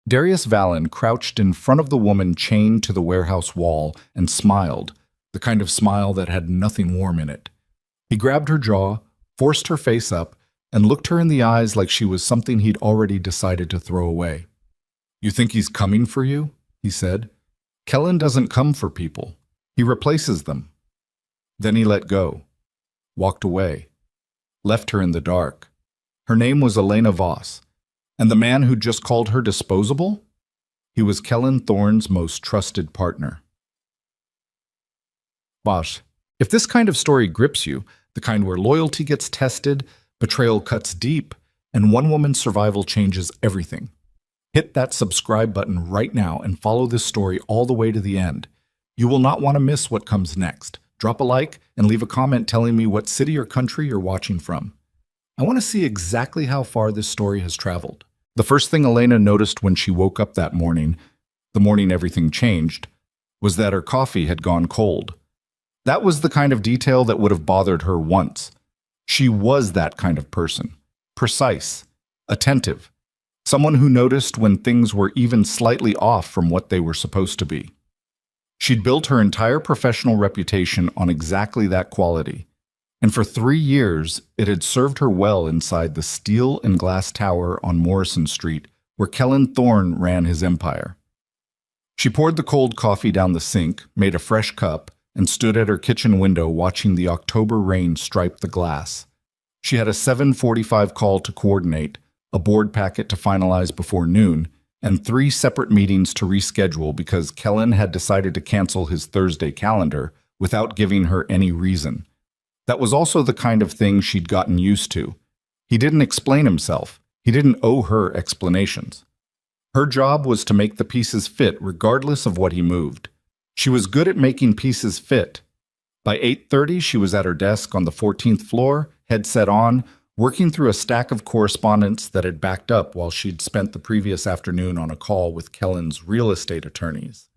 Darius Vallon crouched in front of the woman chained to the warehouse wall and smiled, the kind of smile that had nothing warm in it. He grabbed her jaw, forced her face up, and looked her in the eyes like she was something he'd already decided to throw away. "You think he's coming for you?" he said. "Kellen doesn't come for people. He replaces them." Then he let go, walked away, left her in the dark. Her name was Elena Voss, and the man who just called her disposable? He was Kellen Thorne's most trusted partner. Bosh, if this kind of story grips you, the kind where loyalty gets tested, betrayal cuts deep, and one woman's survival changes everything, hit that subscribe button right now and follow this story all the way to the end. You will not want to miss what comes next. Drop a like and leave a comment telling me what city or country you're watching from. I want to see exactly how far this story has traveled. The first thing Elena noticed when she woke up that morning, the morning everything changed, was that her coffee had gone cold. That was the kind of detail that would have bothered her once. She was that kind of person. Precise, attentive, someone who noticed when things were even slightly off from what they were supposed to be. She'd built her entire professional reputation on exactly that quality, and for 3 years it had served her well inside the steel and glass tower on Morrison Street where Kellen Thorne ran his empire. She poured the cold coffee down the sink, made a fresh cup, and stood at her kitchen window watching the October rain stripe the glass. She had a 7:45 call to coordinate, a board packet to finalize before noon, and 3 separate meetings to reschedule because Kellen had decided to cancel his Thursday calendar without giving her any reason. That was also the kind of thing she'd gotten used to. He didn't explain himself. He didn't owe her explanations. Her job was to make the pieces fit regardless of what he moved. She was good at making pieces fit. By 8:30, she was at her desk on the 14th floor, headset on, working through a stack of correspondence that had backed up while she'd spent the previous afternoon on a call with Kellen's real estate attorneys.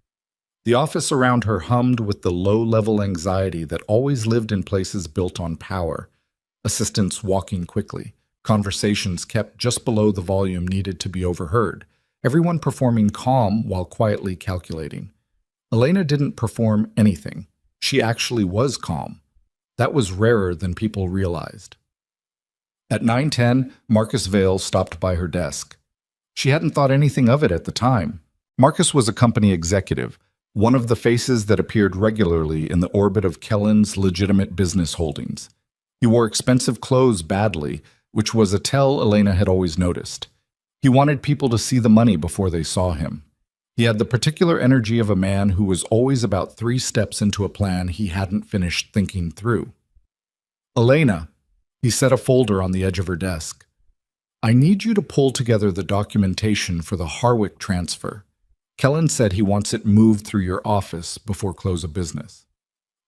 The office around her hummed with the low-level anxiety that always lived in places built on power. Assistants walking quickly, conversations kept just below the volume needed to be overheard, everyone performing calm while quietly calculating. Elena didn't perform anything. She actually was calm. That was rarer than people realized. At 9:10, Marcus Vale stopped by her desk. She hadn't thought anything of it at the time. Marcus was a company executive, one of the faces that appeared regularly in the orbit of Kellen's legitimate business holdings. He wore expensive clothes badly, which was a tell Elena had always noticed. He wanted people to see the money before they saw him. He had the particular energy of a man who was always about 3 steps into a plan he hadn't finished thinking through. "Elena," he set a folder on the edge of her desk. "I need you to pull together the documentation for the Harwick transfer. Kellen said he wants it moved through your office before close of business."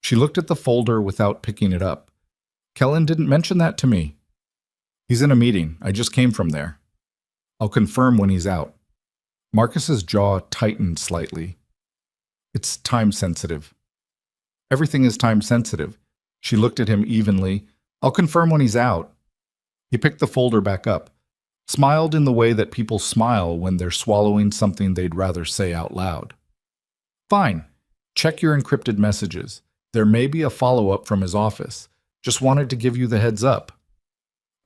She looked at the folder without picking it up. "Kellen didn't mention that to me." "He's in a meeting. I just came from there. I'll confirm when he's out." Marcus's jaw tightened slightly. "It's time-sensitive." "Everything is time-sensitive." She looked at him evenly. "I'll confirm when he's out." He picked the folder back up, smiled in the way that people smile when they're swallowing something they'd rather say out loud. "Fine. Check your encrypted messages. There may be a follow-up from his office. Just wanted to give you the heads up."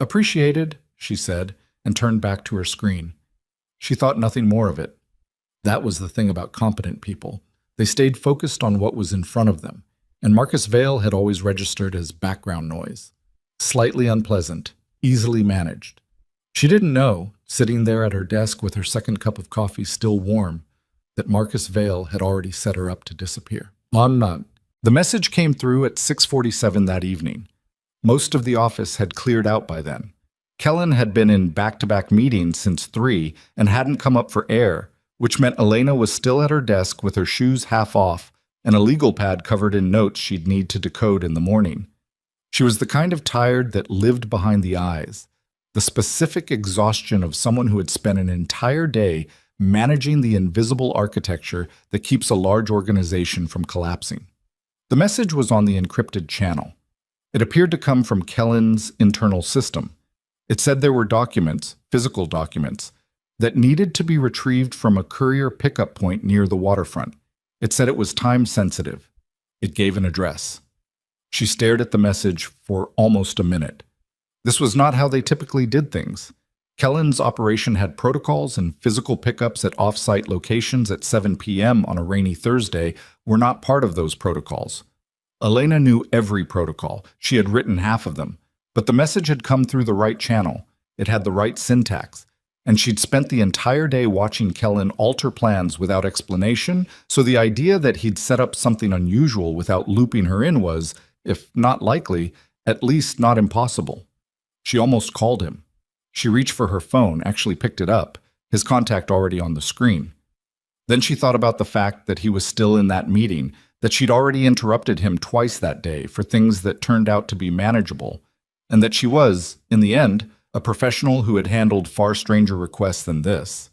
"Appreciated," she said, and turned back to her screen. She thought nothing more of it. That was the thing about competent people. They stayed focused on what was in front of them, and Marcus Vale had always registered as background noise. Slightly unpleasant, easily managed. She didn't know, sitting there at her desk with her second cup of coffee still warm, that Marcus Vale had already set her up to disappear. The message came through at 6:47 that evening. Most of the office had cleared out by then. Kellen had been in back-to-back meetings since 3 and hadn't come up for air, which meant Elena was still at her desk with her shoes half off and a legal pad covered in notes she'd need to decode in the morning. She was the kind of tired that lived behind the eyes, the specific exhaustion of someone who had spent an entire day managing the invisible architecture that keeps a large organization from collapsing. The message was on the encrypted channel. It appeared to come from Kellen's internal system. It said there were documents, physical documents, that needed to be retrieved from a courier pickup point near the waterfront. It said it was time sensitive. It gave an address. She stared at the message for almost a minute. This was not how they typically did things. Kellen's operation had protocols, and physical pickups at off-site locations at 7 p.m. on a rainy Thursday were not part of those protocols. Elena knew every protocol. She had written half of them. But the message had come through the right channel. It had the right syntax. And she'd spent the entire day watching Kellen alter plans without explanation, so the idea that he'd set up something unusual without looping her in was, if not likely, at least not impossible. She almost called him. She reached for her phone, actually picked it up, his contact already on the screen. Then she thought about the fact that he was still in that meeting, that she'd already interrupted him twice that day for things that turned out to be manageable, and that she was, in the end, a professional who had handled far stranger requests than this.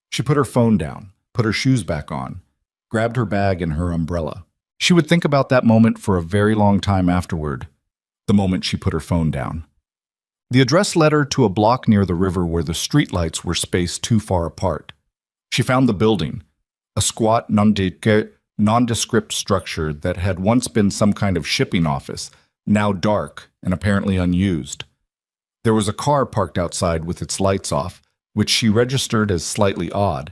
She put her phone down, put her shoes back on, grabbed her bag and her umbrella. She would think about that moment for a very long time afterward, the moment she put her phone down. The address led her to a block near the river where the streetlights were spaced too far apart. She found the building, a squat, nondescript structure that had once been some kind of shipping office, now dark and apparently unused. There was a car parked outside with its lights off, which she registered as slightly odd,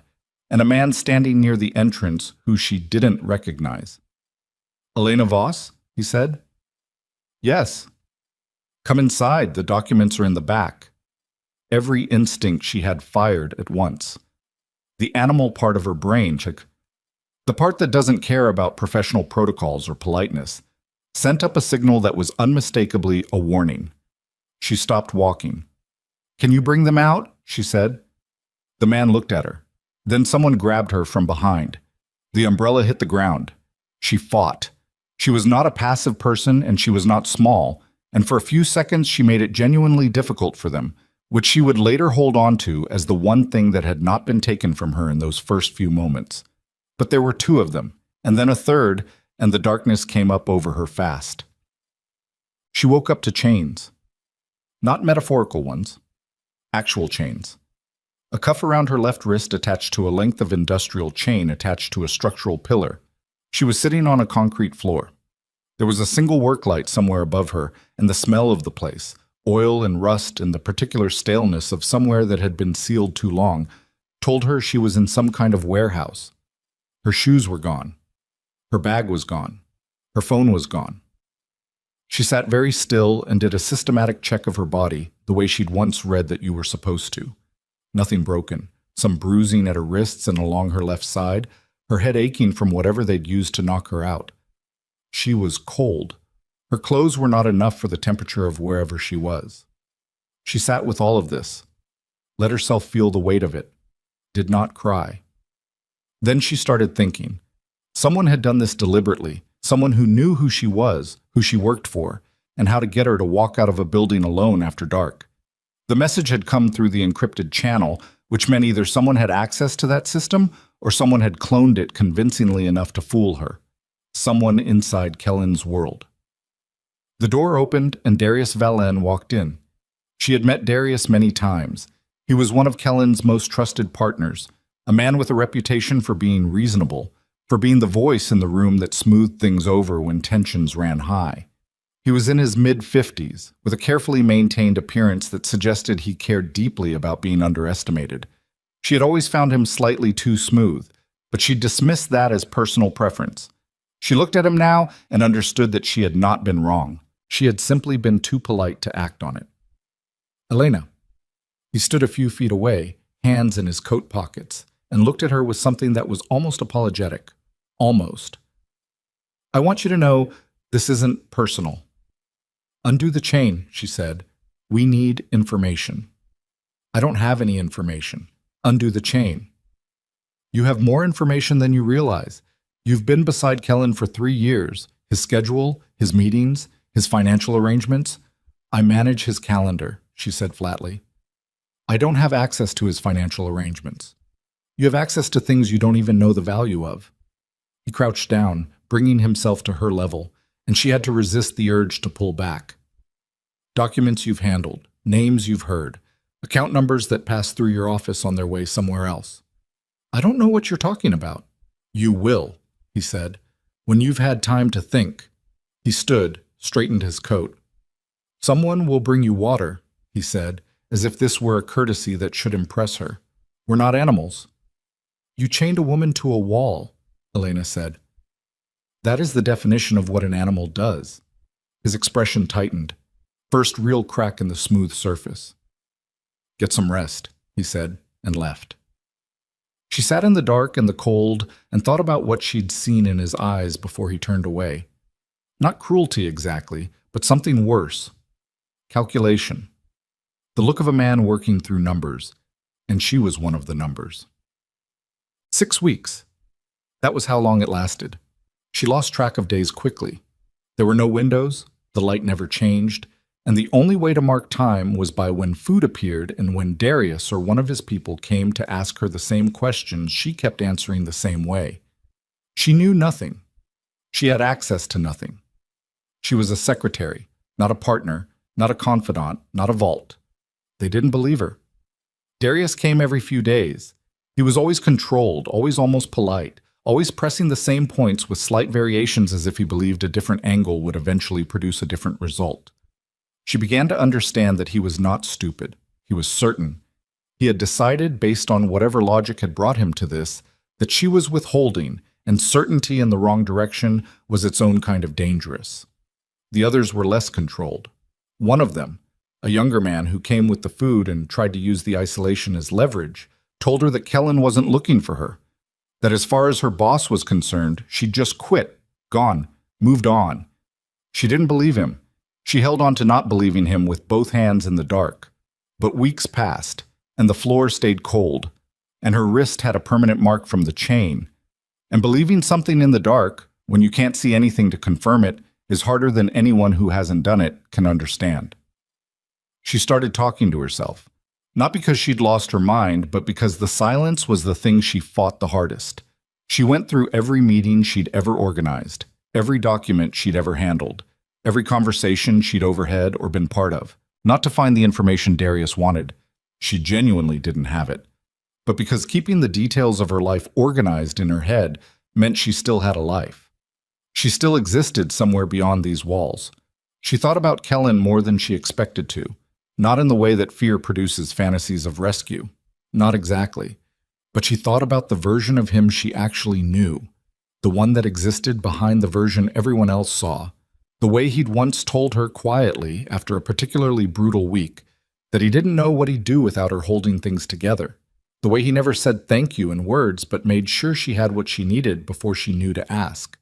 and a man standing near the entrance who she didn't recognize. "Elena Voss?" he said. "Yes." "Come inside, the documents are in the back." Every instinct she had fired at once. The animal part of her brain, the part that doesn't care about professional protocols or politeness, sent up a signal that was unmistakably a warning. She stopped walking. "Can you bring them out?" she said. The man looked at her. Then someone grabbed her from behind. The umbrella hit the ground. She fought. She was not a passive person, and she was not small, and for a few seconds she made it genuinely difficult for them, which she would later hold on to as the one thing that had not been taken from her in those first few moments. But there were two of them, and then a third, and the darkness came up over her fast. She woke up to chains. Not metaphorical ones. Actual chains. A cuff around her left wrist attached to a length of industrial chain attached to a structural pillar. She was sitting on a concrete floor. There was a single work light somewhere above her, and the smell of the place, oil and rust and the particular staleness of somewhere that had been sealed too long, told her she was in some kind of warehouse. Her shoes were gone. Her bag was gone. Her phone was gone. She sat very still and did a systematic check of her body, the way she'd once read that you were supposed to. Nothing broken. Some bruising at her wrists and along her left side, her head aching from whatever they'd used to knock her out. She was cold. Her clothes were not enough for the temperature of wherever she was. She sat with all of this, let herself feel the weight of it, did not cry. Then she started thinking. Someone had done this deliberately, someone who knew who she was, who she worked for, and how to get her to walk out of a building alone after dark. The message had come through the encrypted channel, which meant either someone had access to that system or someone had cloned it convincingly enough to fool her. Someone inside Kellen's world. The door opened and Darius Valen walked in. She had met Darius many times. He was one of Kellen's most trusted partners, a man with a reputation for being reasonable, for being the voice in the room that smoothed things over when tensions ran high. He was in his mid-50s, with a carefully maintained appearance that suggested he cared deeply about being underestimated. She had always found him slightly too smooth, but she dismissed that as personal preference. She looked at him now and understood that she had not been wrong. She had simply been too polite to act on it. "Elena." He stood a few feet away, hands in his coat pockets, and looked at her with something that was almost apologetic. Almost. "I want you to know this isn't personal." "Undo the chain," she said. "We need information." "I don't have any information." "Undo the chain." "You have more information than you realize. You've been beside Kellen for 3 years. His schedule, his meetings, his financial arrangements. I manage his calendar," she said flatly. "I don't have access to his financial arrangements. You have access to things you don't even know the value of." He crouched down, bringing himself to her level, and she had to resist the urge to pull back. "Documents you've handled, names you've heard, Account numbers that pass through your office on their way somewhere else. I don't know what you're talking about. You will, he said, when you've had time to think. He stood, straightened his coat. Someone will bring you water, he said, as if this were a courtesy that should impress her. We're not animals. You chained a woman to a wall, Elena said. That is the definition of what an animal does. His expression tightened. First real crack in the smooth surface. Get some rest, he said, and left. She sat in the dark and the cold and thought about what she'd seen in his eyes before he turned away. Not cruelty exactly, but something worse. Calculation. The look of a man working through numbers, and she was one of the numbers. 6 weeks. That was how long it lasted. She lost track of days quickly. There were no windows, the light never changed, and the only way to mark time was by when food appeared and when Darius or one of his people came to ask her the same questions she kept answering the same way. She knew nothing. She had access to nothing. She was a secretary, not a partner, not a confidant, not a vault. They didn't believe her. Darius came every few days. He was always controlled, always almost polite, always pressing the same points with slight variations as if he believed a different angle would eventually produce a different result. She began to understand that he was not stupid. He was certain. He had decided, based on whatever logic had brought him to this, that she was withholding, and certainty in the wrong direction was its own kind of dangerous. The others were less controlled. One of them, a younger man who came with the food and tried to use the isolation as leverage, told her that Kellen wasn't looking for her, that as far as her boss was concerned, she'd just quit, gone, moved on. She didn't believe him. She held on to not believing him with both hands in the dark. But weeks passed, and the floor stayed cold, and her wrist had a permanent mark from the chain. And believing something in the dark, when you can't see anything to confirm it, is harder than anyone who hasn't done it can understand. She started talking to herself, not because she'd lost her mind, but because the silence was the thing she fought the hardest. She went through every meeting she'd ever organized, every document she'd ever handled, every conversation she'd overheard or been part of, not to find the information Darius wanted. She genuinely didn't have it. But because keeping the details of her life organized in her head meant she still had a life. She still existed somewhere beyond these walls. She thought about Kellen more than she expected to, not in the way that fear produces fantasies of rescue. Not exactly. But she thought about the version of him she actually knew, the one that existed behind the version everyone else saw. The way he'd once told her quietly, after a particularly brutal week, that he didn't know what he'd do without her holding things together. The way he never said thank you in words, but made sure she had what she needed before she knew to ask.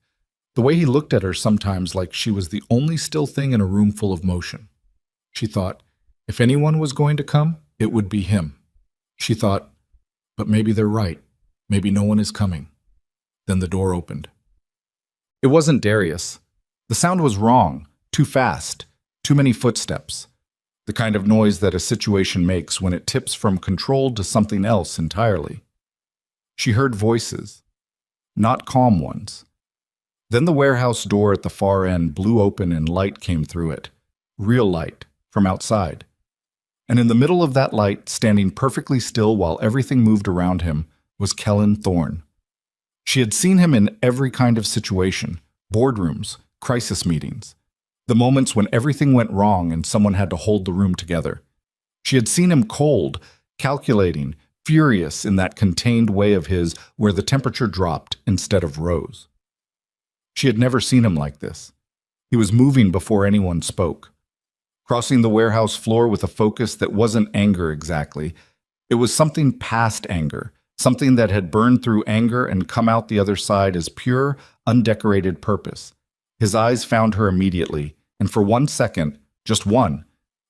The way he looked at her sometimes like she was the only still thing in a room full of motion. She thought, if anyone was going to come, it would be him. She thought, but maybe they're right. Maybe no one is coming. Then the door opened. It wasn't Darius. The sound was wrong, too fast, too many footsteps. The kind of noise that a situation makes when it tips from control to something else entirely. She heard voices, not calm ones. Then the warehouse door at the far end blew open and light came through it, real light, from outside. And in the middle of that light, standing perfectly still while everything moved around him, was Kellen Thorne. She had seen him in every kind of situation, boardrooms, crisis meetings, the moments when everything went wrong and someone had to hold the room together. She had seen him cold, calculating, furious in that contained way of his where the temperature dropped instead of rose. She had never seen him like this. He was moving before anyone spoke, crossing the warehouse floor with a focus that wasn't anger exactly. It was something past anger, something that had burned through anger and come out the other side as pure, undecorated purpose. His eyes found her immediately, and for 1 second, just one,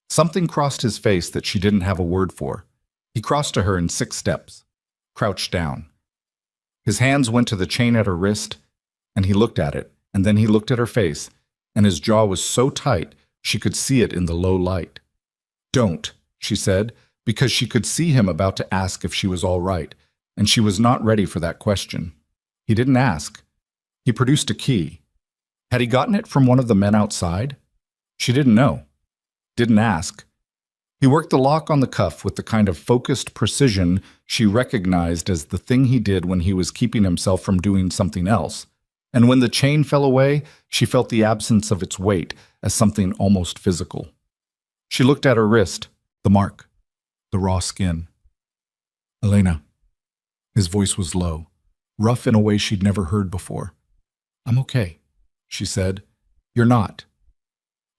something crossed his face that she didn't have a word for. He crossed to her in 6 steps, crouched down. His hands went to the chain at her wrist, and he looked at it, and then he looked at her face, and his jaw was so tight she could see it in the low light. "Don't," she said, because she could see him about to ask if she was all right, and she was not ready for that question. He didn't ask. He produced a key. Had he gotten it from one of the men outside? She didn't know. Didn't ask. He worked the lock on the cuff with the kind of focused precision she recognized as the thing he did when he was keeping himself from doing something else. And when the chain fell away, she felt the absence of its weight as something almost physical. She looked at her wrist, the mark, the raw skin. Elena. His voice was low, rough in a way she'd never heard before. I'm okay, she said. You're not.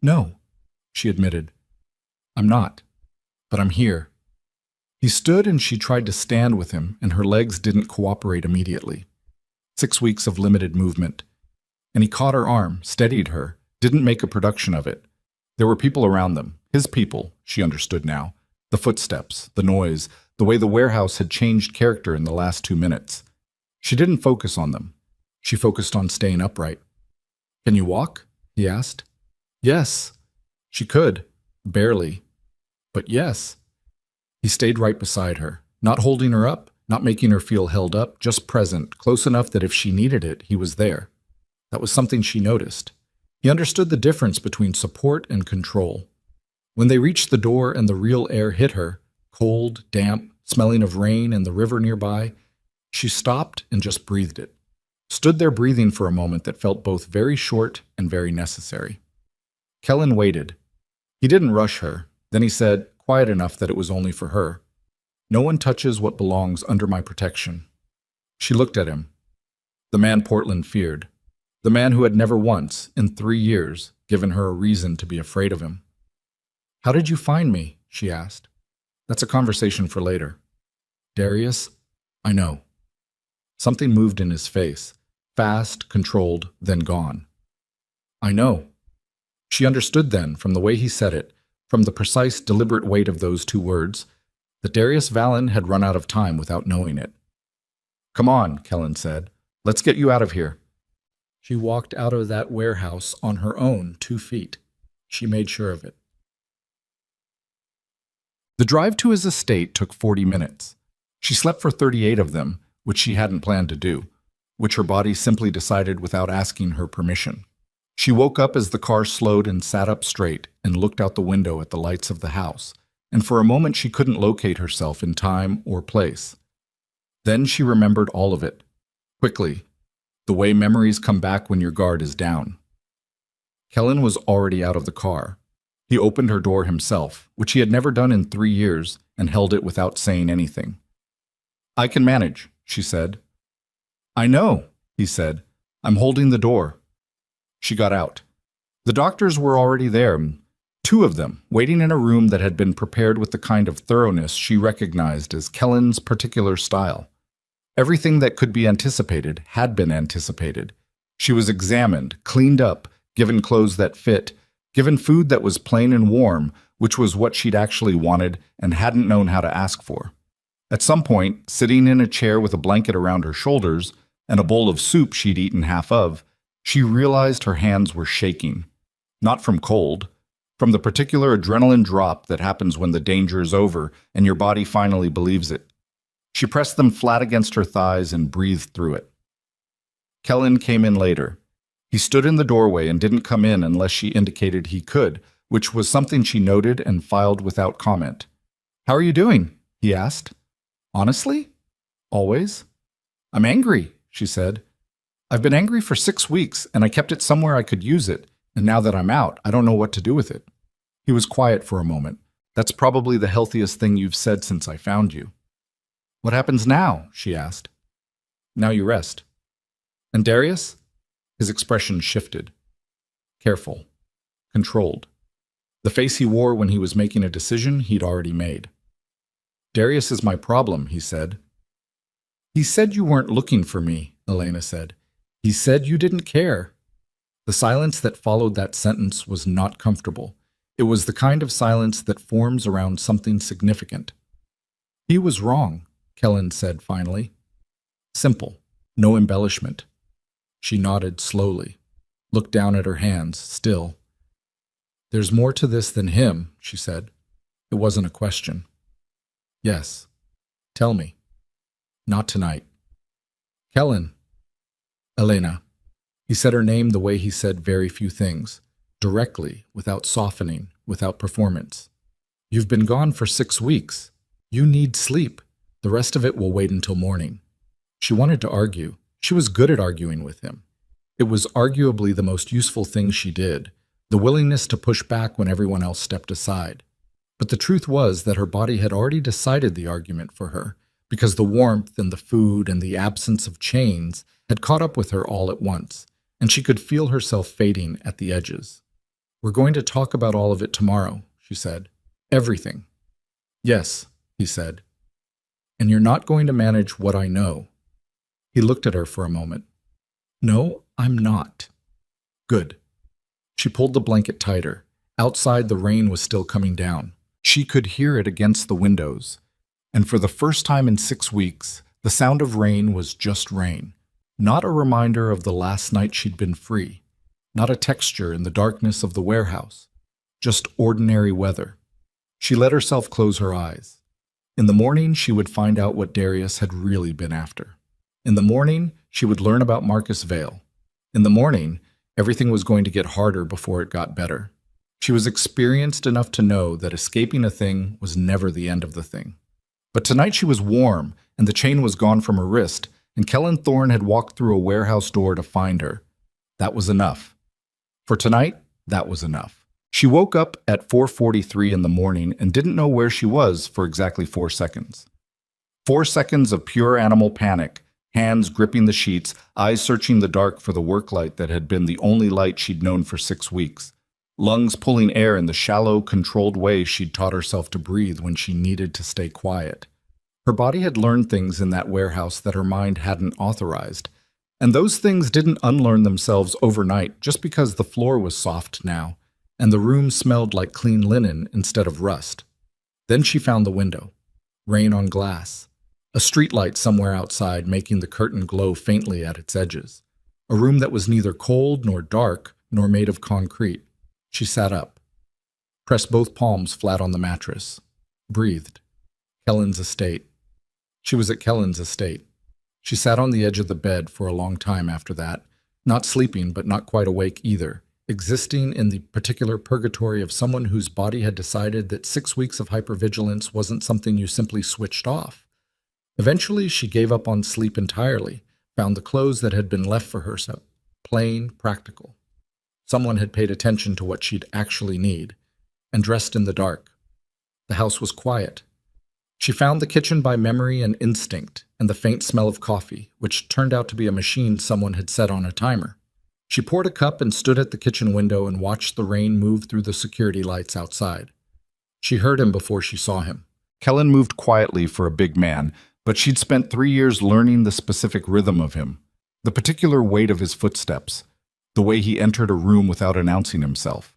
No, she admitted. I'm not. But I'm here. He stood and she tried to stand with him, and her legs didn't cooperate immediately. 6 weeks of limited movement. And he caught her arm, steadied her, didn't make a production of it. There were people around them, his people, she understood now. The footsteps, the noise, the way the warehouse had changed character in the last 2 minutes. She didn't focus on them. She focused on staying upright. Can you walk? He asked. Yes. She could. Barely. But yes. He stayed right beside her, not holding her up, not making her feel held up, just present, close enough that if she needed it, he was there. That was something she noticed. He understood the difference between support and control. When they reached the door and the real air hit her, cold, damp, smelling of rain and the river nearby, she stopped and just breathed it. Stood there breathing for a moment that felt both very short and very necessary. Kellen waited. He didn't rush her. Then he said, quiet enough that it was only for her, "No one touches what belongs under my protection." She looked at him. The man Portland feared. The man who had never once, in 3 years, given her a reason to be afraid of him. How did you find me? She asked. That's a conversation for later. Darius? I know. Something moved in his face. Fast, controlled, then gone. I know. She understood then, from the way he said it, from the precise, deliberate weight of those 2 words, that Darius Vallon had run out of time without knowing it. Come on, Kellen said. Let's get you out of here. She walked out of that warehouse on her own 2 feet. She made sure of it. The drive to his estate took 40 minutes. She slept for 38 of them, which she hadn't planned to do, which her body simply decided without asking her permission. She woke up as the car slowed and sat up straight and looked out the window at the lights of the house, and for a moment she couldn't locate herself in time or place. Then she remembered all of it, quickly, the way memories come back when your guard is down. Kellen was already out of the car. He opened her door himself, which he had never done in 3 years, and held it without saying anything. I can manage, she said. I know, he said. I'm holding the door. She got out. The doctors were already there, 2 of them, waiting in a room that had been prepared with the kind of thoroughness she recognized as Kellen's particular style. Everything that could be anticipated had been anticipated. She was examined, cleaned up, given clothes that fit, given food that was plain and warm, which was what she'd actually wanted and hadn't known how to ask for. At some point, sitting in a chair with a blanket around her shoulders and a bowl of soup she'd eaten half of, she realized her hands were shaking. Not from cold, from the particular adrenaline drop that happens when the danger is over and your body finally believes it. She pressed them flat against her thighs and breathed through it. Kellen came in later. He stood in the doorway and didn't come in unless she indicated he could, which was something she noted and filed without comment. How are you doing? He asked. Honestly? Always? I'm angry, she said. I've been angry for 6 weeks, and I kept it somewhere I could use it, and now that I'm out, I don't know what to do with it. He was quiet for a moment. That's probably the healthiest thing you've said since I found you. What happens now? She asked. Now you rest. And Darius? His expression shifted. Careful. Controlled. The face he wore when he was making a decision he'd already made. Darius is my problem, he said. He said you weren't looking for me, Elena said. He said you didn't care. The silence that followed that sentence was not comfortable. It was the kind of silence that forms around something significant. He was wrong, Kellen said finally. Simple, no embellishment. She nodded slowly, looked down at her hands, still. There's more to this than him, she said. It wasn't a question. Yes. Tell me. Not tonight. Kellen. Elena. He said her name the way he said very few things, directly, without softening, without performance. You've been gone for 6 weeks. You need sleep. The rest of it will wait until morning. She wanted to argue. She was good at arguing with him. It was arguably the most useful thing she did, the willingness to push back when everyone else stepped aside. But the truth was that her body had already decided the argument for her, because the warmth and the food and the absence of chains had caught up with her all at once, and she could feel herself fading at the edges. "We're going to talk about all of it tomorrow," she said. "Everything." "Yes," he said. "And you're not going to manage what I know." He looked at her for a moment. "No, I'm not." "Good." She pulled the blanket tighter. Outside, the rain was still coming down. She could hear it against the windows. And for the first time in 6 weeks, the sound of rain was just rain. Not a reminder of the last night she'd been free. Not a texture in the darkness of the warehouse. Just ordinary weather. She let herself close her eyes. In the morning, she would find out what Darius had really been after. In the morning, she would learn about Marcus Vale. In the morning, everything was going to get harder before it got better. She was experienced enough to know that escaping a thing was never the end of the thing. But tonight she was warm, and the chain was gone from her wrist, and Kellen Thorne had walked through a warehouse door to find her. That was enough. For tonight, that was enough. She woke up at 4:43 in the morning and didn't know where she was for exactly 4 seconds. 4 seconds of pure animal panic, hands gripping the sheets, eyes searching the dark for the work light that had been the only light she'd known for 6 weeks. Lungs pulling air in the shallow, controlled way she'd taught herself to breathe when she needed to stay quiet. Her body had learned things in that warehouse that her mind hadn't authorized, and those things didn't unlearn themselves overnight just because the floor was soft now, and the room smelled like clean linen instead of rust. Then she found the window. Rain on glass. A streetlight somewhere outside making the curtain glow faintly at its edges. A room that was neither cold nor dark nor made of concrete. She sat up, pressed both palms flat on the mattress, breathed. Kellen's estate. She was at Kellen's estate. She sat on the edge of the bed for a long time after that, not sleeping but not quite awake either, existing in the particular purgatory of someone whose body had decided that 6 weeks of hypervigilance wasn't something you simply switched off. Eventually, she gave up on sleep entirely, found the clothes that had been left for her, so plain, practical. Someone had paid attention to what she'd actually need, and dressed in the dark. The house was quiet. She found the kitchen by memory and instinct, and the faint smell of coffee, which turned out to be a machine someone had set on a timer. She poured a cup and stood at the kitchen window and watched the rain move through the security lights outside. She heard him before she saw him. Kellen moved quietly for a big man, but she'd spent 3 years learning the specific rhythm of him, the particular weight of his footsteps, the way he entered a room without announcing himself,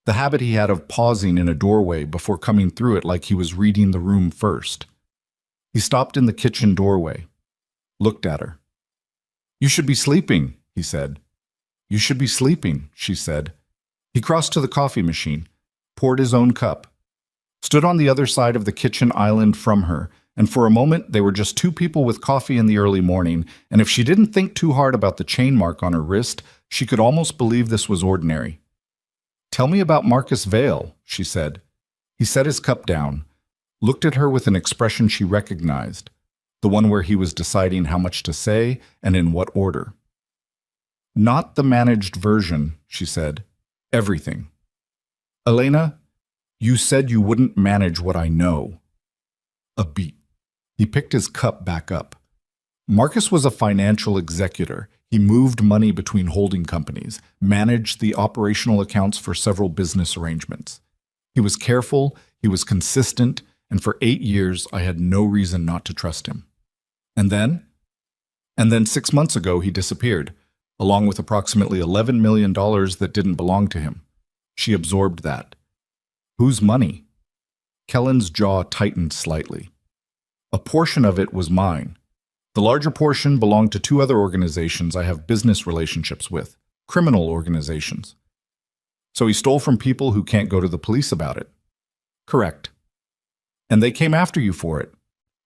the habit he had of pausing in a doorway before coming through it like he was reading the room first. He stopped in the kitchen doorway, looked at her. "You should be sleeping," he said. "You should be sleeping," she said. He crossed to the coffee machine, poured his own cup, stood on the other side of the kitchen island from her, and for a moment they were just two people with coffee in the early morning, and if she didn't think too hard about the chain mark on her wrist, she could almost believe this was ordinary. "Tell me about Marcus Vale," she said. He set his cup down, looked at her with an expression she recognized, the one where he was deciding how much to say and in what order. "Not the managed version," she said. "Everything. Elena, you said you wouldn't manage what I know." A beat. He picked his cup back up. Marcus was a financial executor. He moved money between holding companies, managed the operational accounts for several business arrangements. He was careful, he was consistent, and for 8 years I had no reason not to trust him. And then 6 months ago he disappeared, along with approximately $11 million that didn't belong to him. She absorbed that. Whose money? Kellen's jaw tightened slightly. A portion of it was mine. The larger portion belonged to 2 other organizations I have business relationships with, criminal organizations. So he stole from people who can't go to the police about it. Correct. And they came after you for it.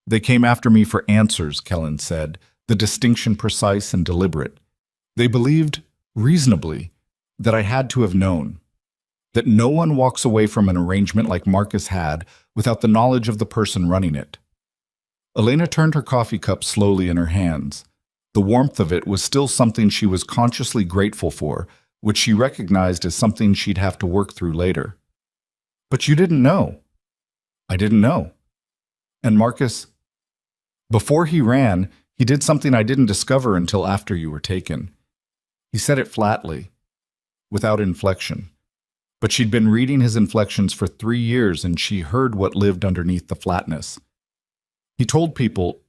They came after me for answers, Kellen said, the distinction precise and deliberate. They believed, reasonably, that I had to have known. that no one walks away from an arrangement like Marcus had without the knowledge of the person running it. Elena turned her coffee cup slowly in her hands. The warmth of it was still something she was consciously grateful for, which she recognized as something she'd have to work through later. But you didn't know. I didn't know. And Marcus, before he ran, he did something I didn't discover until after you were taken. He said it flatly, without inflection. But she'd been reading his inflections for 3 years, and she heard what lived underneath the flatness. He told people,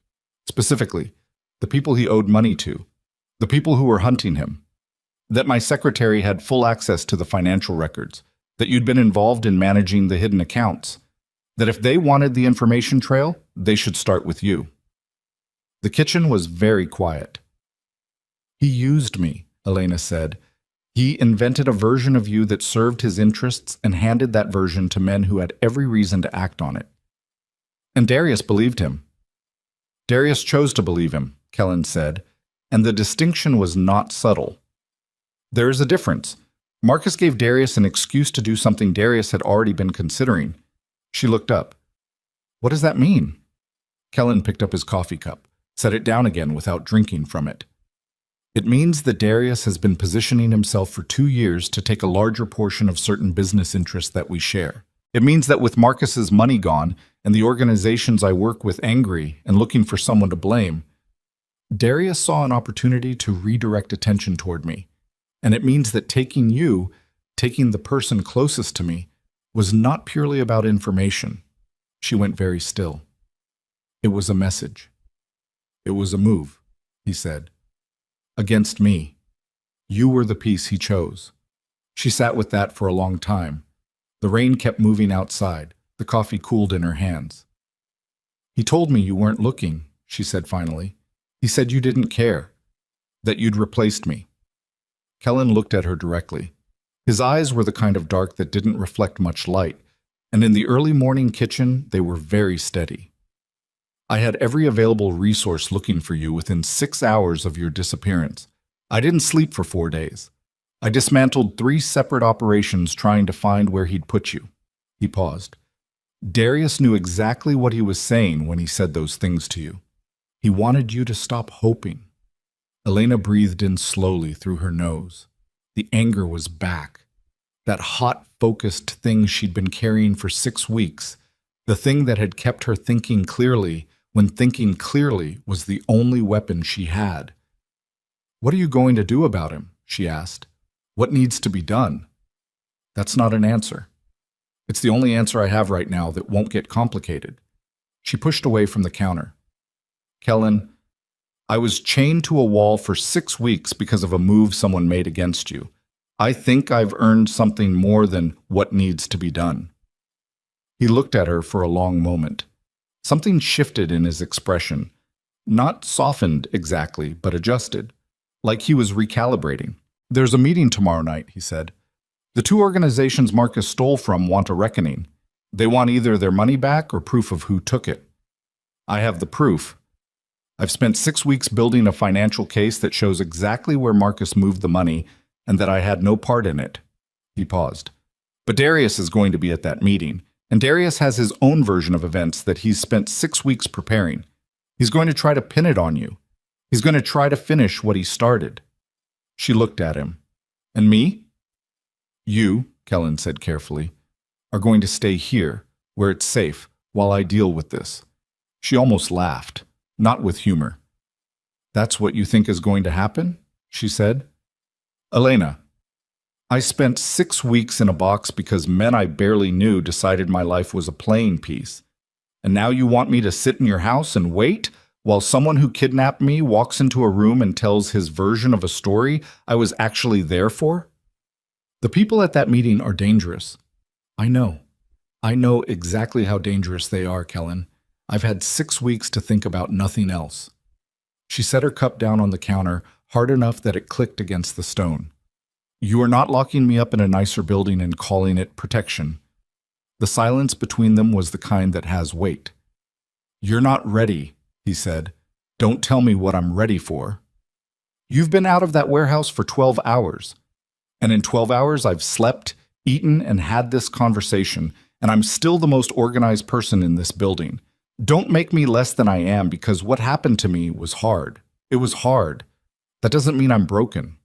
specifically, the people he owed money to, the people who were hunting him, that my secretary had full access to the financial records, that you'd been involved in managing the hidden accounts, that if they wanted the information trail, they should start with you. The kitchen was very quiet. He used me, Elena said. He invented a version of you that served his interests and handed that version to men who had every reason to act on it. And Darius believed him. Darius chose to believe him, Kellen said, and the distinction was not subtle. There is a difference. Marcus gave Darius an excuse to do something Darius had already been considering. She looked up. What does that mean? Kellen picked up his coffee cup, set it down again without drinking from it. It means that Darius has been positioning himself for 2 years to take a larger portion of certain business interests that we share. It means that with Marcus's money gone and the organizations I work with angry and looking for someone to blame, Darius saw an opportunity to redirect attention toward me. And it means that taking you, taking the person closest to me, was not purely about information. She went very still. It was a message. It was a move, he said. Against me. You were the piece he chose. She sat with that for a long time. The rain kept moving outside. The coffee cooled in her hands. He told me you weren't looking, she said finally. He said you didn't care, that you'd replaced me. Kellen looked at her directly. His eyes were the kind of dark that didn't reflect much light, and in the early morning kitchen, they were very steady. I had every available resource looking for you within 6 hours of your disappearance. I didn't sleep for 4 days. I dismantled 3 separate operations trying to find where he'd put you. He paused. Darius knew exactly what he was saying when he said those things to you. He wanted you to stop hoping. Elena breathed in slowly through her nose. The anger was back. That hot, focused thing she'd been carrying for 6 weeks. The thing that had kept her thinking clearly when thinking clearly was the only weapon she had. What are you going to do about him? She asked. What needs to be done? That's not an answer. It's the only answer I have right now that won't get complicated. She pushed away from the counter. Kellen, I was chained to a wall for 6 weeks because of a move someone made against you. I think I've earned something more than what needs to be done. He looked at her for a long moment. Something shifted in his expression. Not softened exactly, but adjusted. Like he was recalibrating. There's a meeting tomorrow night, he said. The 2 organizations Marcus stole from want a reckoning. They want either their money back or proof of who took it. I have the proof. I've spent 6 weeks building a financial case that shows exactly where Marcus moved the money and that I had no part in it. He paused. But Darius is going to be at that meeting, and Darius has his own version of events that he's spent 6 weeks preparing. He's going to try to pin it on you. He's going to try to finish what he started. She looked at him. And me? You, Kellen said carefully, are going to stay here, where it's safe, while I deal with this. She almost laughed, not with humor. That's what you think is going to happen? She said. Elena, I spent 6 weeks in a box because men I barely knew decided my life was a playing piece. And now you want me to sit in your house and wait while someone who kidnapped me walks into a room and tells his version of a story I was actually there for? The people at that meeting are dangerous. I know. I know exactly how dangerous they are, Kellen. I've had 6 weeks to think about nothing else. She set her cup down on the counter, hard enough that it clicked against the stone. You are not locking me up in a nicer building and calling it protection. The silence between them was the kind that has weight. You're not ready, he said. Don't tell me what I'm ready for. You've been out of that warehouse for 12 hours. And in 12 hours, I've slept, eaten, and had this conversation, and I'm still the most organized person in this building. Don't make me less than I am because what happened to me was hard. It was hard. That doesn't mean I'm broken."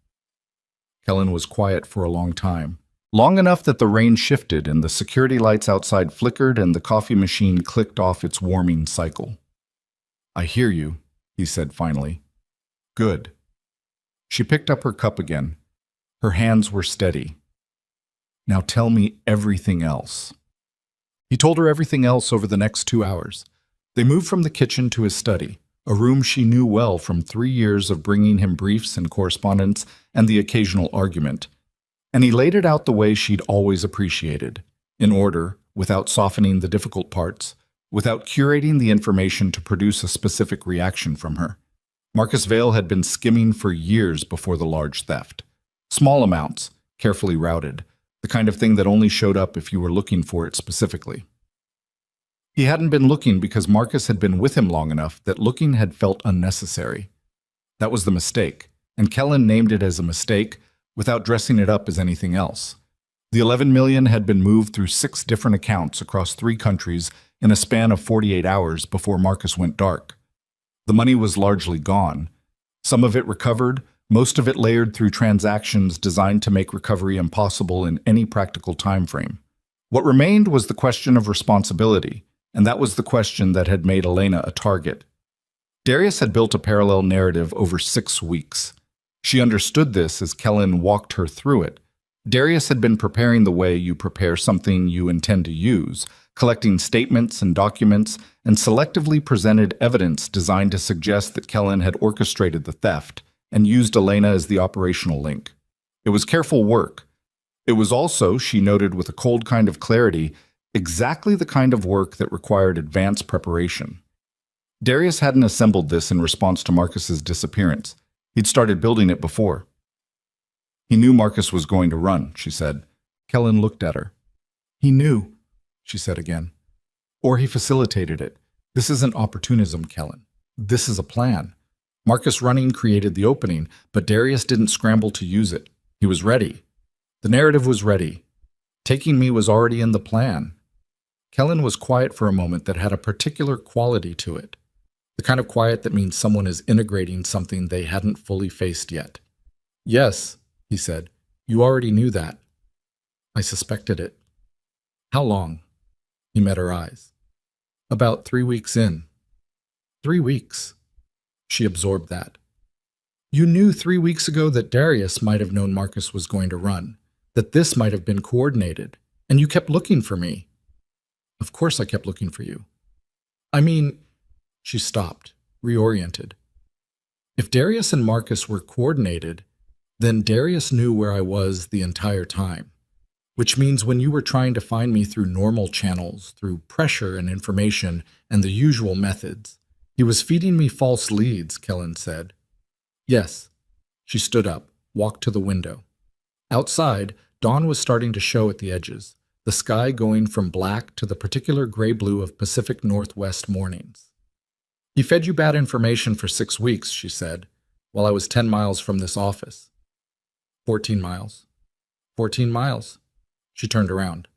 Kellen was quiet for a long time. Long enough that the rain shifted and the security lights outside flickered and the coffee machine clicked off its warming cycle. "I hear you," he said finally. "Good." She picked up her cup again. Her hands were steady. "Now tell me everything else." He told her everything else over the next 2 hours. They moved from the kitchen to his study, a room she knew well from 3 years of bringing him briefs and correspondence and the occasional argument. And he laid it out the way she'd always appreciated, in order, without softening the difficult parts, without curating the information to produce a specific reaction from her. Marcus Vale had been skimming for years before the large theft. Small amounts, carefully routed, the kind of thing that only showed up if you were looking for it specifically. He hadn't been looking because Marcus had been with him long enough that looking had felt unnecessary. That was the mistake, and Kellen named it as a mistake without dressing it up as anything else. The 11 million had been moved through 6 different accounts across 3 countries in a span of 48 hours before Marcus went dark. The money was largely gone. Some of it recovered, most of it layered through transactions designed to make recovery impossible in any practical time frame. What remained was the question of responsibility, and that was the question that had made Elena a target. Darius had built a parallel narrative over 6 weeks. She understood this as Kellen walked her through it. Darius had been preparing the way you prepare something you intend to use, collecting statements and documents, and selectively presented evidence designed to suggest that Kellen had orchestrated the theft and used Elena as the operational link. It was careful work. It was also, she noted with a cold kind of clarity, exactly the kind of work that required advanced preparation. Darius hadn't assembled this in response to Marcus's disappearance. He'd started building it before. "He knew Marcus was going to run," she said. Kellen looked at her. "He knew," she said again. "Or he facilitated it. This isn't opportunism, Kellen. This is a plan. Marcus running created the opening, but Darius didn't scramble to use it. He was ready. The narrative was ready. Taking me was already in the plan." Kellen was quiet for a moment that had a particular quality to it. The kind of quiet that means someone is integrating something they hadn't fully faced yet. "Yes," he said, "you already knew that." "I suspected it." "How long?" He met her eyes. "About 3 weeks in." 3 weeks. She absorbed that. "You knew 3 weeks ago that Darius might have known Marcus was going to run, that this might have been coordinated, and you kept looking for me." "Of course I kept looking for you." "I mean..." She stopped, reoriented. "If Darius and Marcus were coordinated, then Darius knew where I was the entire time. Which means when you were trying to find me through normal channels, through pressure and information and the usual methods, he was feeding me false leads," Kellen said. "Yes." She stood up, walked to the window. Outside, dawn was starting to show at the edges, the sky going from black to the particular gray-blue of Pacific Northwest mornings. "He fed you bad information for 6 weeks," she said, "while I was 10 miles from this office." 14 miles. 14 miles. She turned around.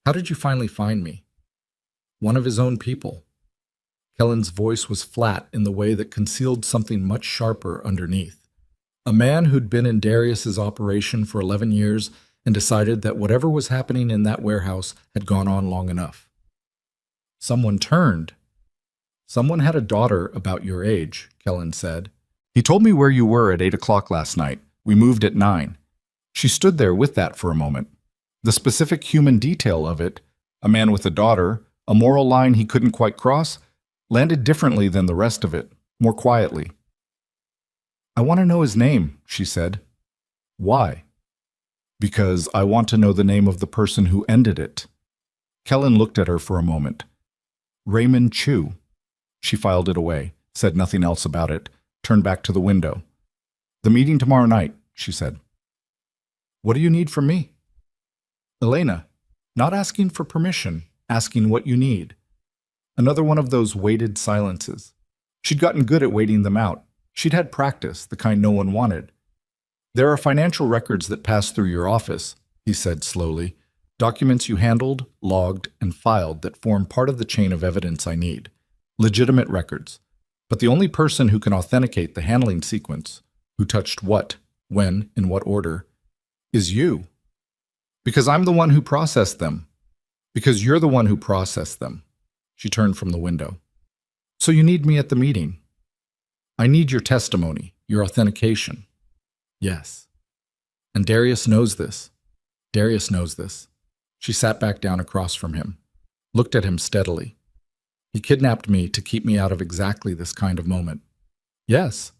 "How did you finally find me?" "One of his own people." Kellen's voice was flat in the way that concealed something much sharper underneath. A man who'd been in Darius's operation for 11 years and decided that whatever was happening in that warehouse had gone on long enough. "Someone turned." "Someone had a daughter about your age," Kellen said. "He told me where you were at 8 o'clock last night. We moved at 9. She stood there with that for a moment. The specific human detail of it, a man with a daughter, a moral line he couldn't quite cross, landed differently than the rest of it, more quietly. "I want to know his name," she said. "Why?" "Because I want to know the name of the person who ended it." Kellen looked at her for a moment. "Raymond Chu." She filed it away, said nothing else about it, turned back to the window. "The meeting tomorrow night," she said. "What do you need from me?" "Elena, not asking for permission, asking what you need." Another one of those weighted silences. She'd gotten good at waiting them out. She'd had practice, the kind no one wanted. "There are financial records that pass through your office. he said slowly. Documents you handled, logged, and filed that form part of the chain of evidence I need. Legitimate records. But the only person who can authenticate the handling sequence, who touched what, when, in what order, is you. Because I'm the one who processed them. Because you're the one who processed them. She turned from the window. So you need me at the meeting. I need your testimony, your authentication. Yes. And Darius knows this. Darius knows this. She sat back down across from him, looked at him steadily. He kidnapped me to keep me out of exactly this kind of moment. Yes.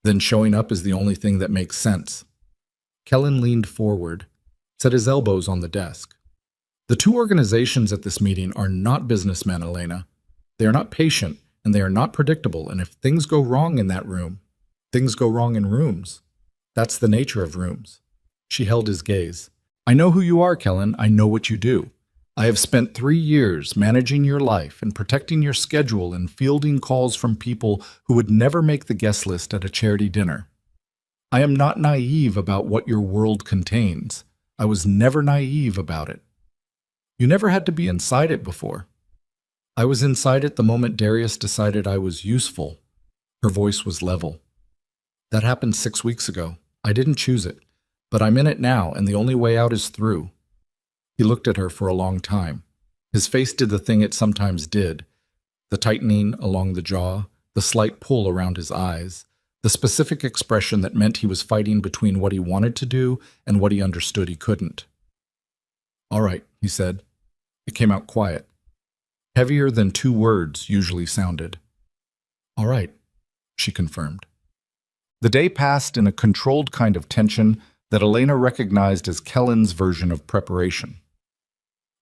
Then showing up is the only thing that makes sense. Kellen leaned forward, set his elbows on the desk. The two organizations at this meeting are not businessmen, Elena. They are not patient, and they are not predictable, and if things go wrong in that room, things go wrong in rooms. That's the nature of rooms. She held his gaze. I know who you are, Kellen. I know what you do. I have spent 3 years managing your life and protecting your schedule and fielding calls from people who would never make the guest list at a charity dinner. I am not naive about what your world contains. I was never naive about it. You never had to be inside it before. I was inside it the moment Darius decided I was useful. Her voice was level. That happened 6 weeks ago. I didn't choose it, but I'm in it now, and the only way out is through. He looked at her for a long time. His face did the thing it sometimes did, the tightening along the jaw, the slight pull around his eyes, the specific expression that meant he was fighting between what he wanted to do and what he understood he couldn't. All right, he said. It came out quiet, heavier than 2 words usually sounded. All right, she confirmed. The day passed in a controlled kind of tension that Elena recognized as Kellen's version of preparation.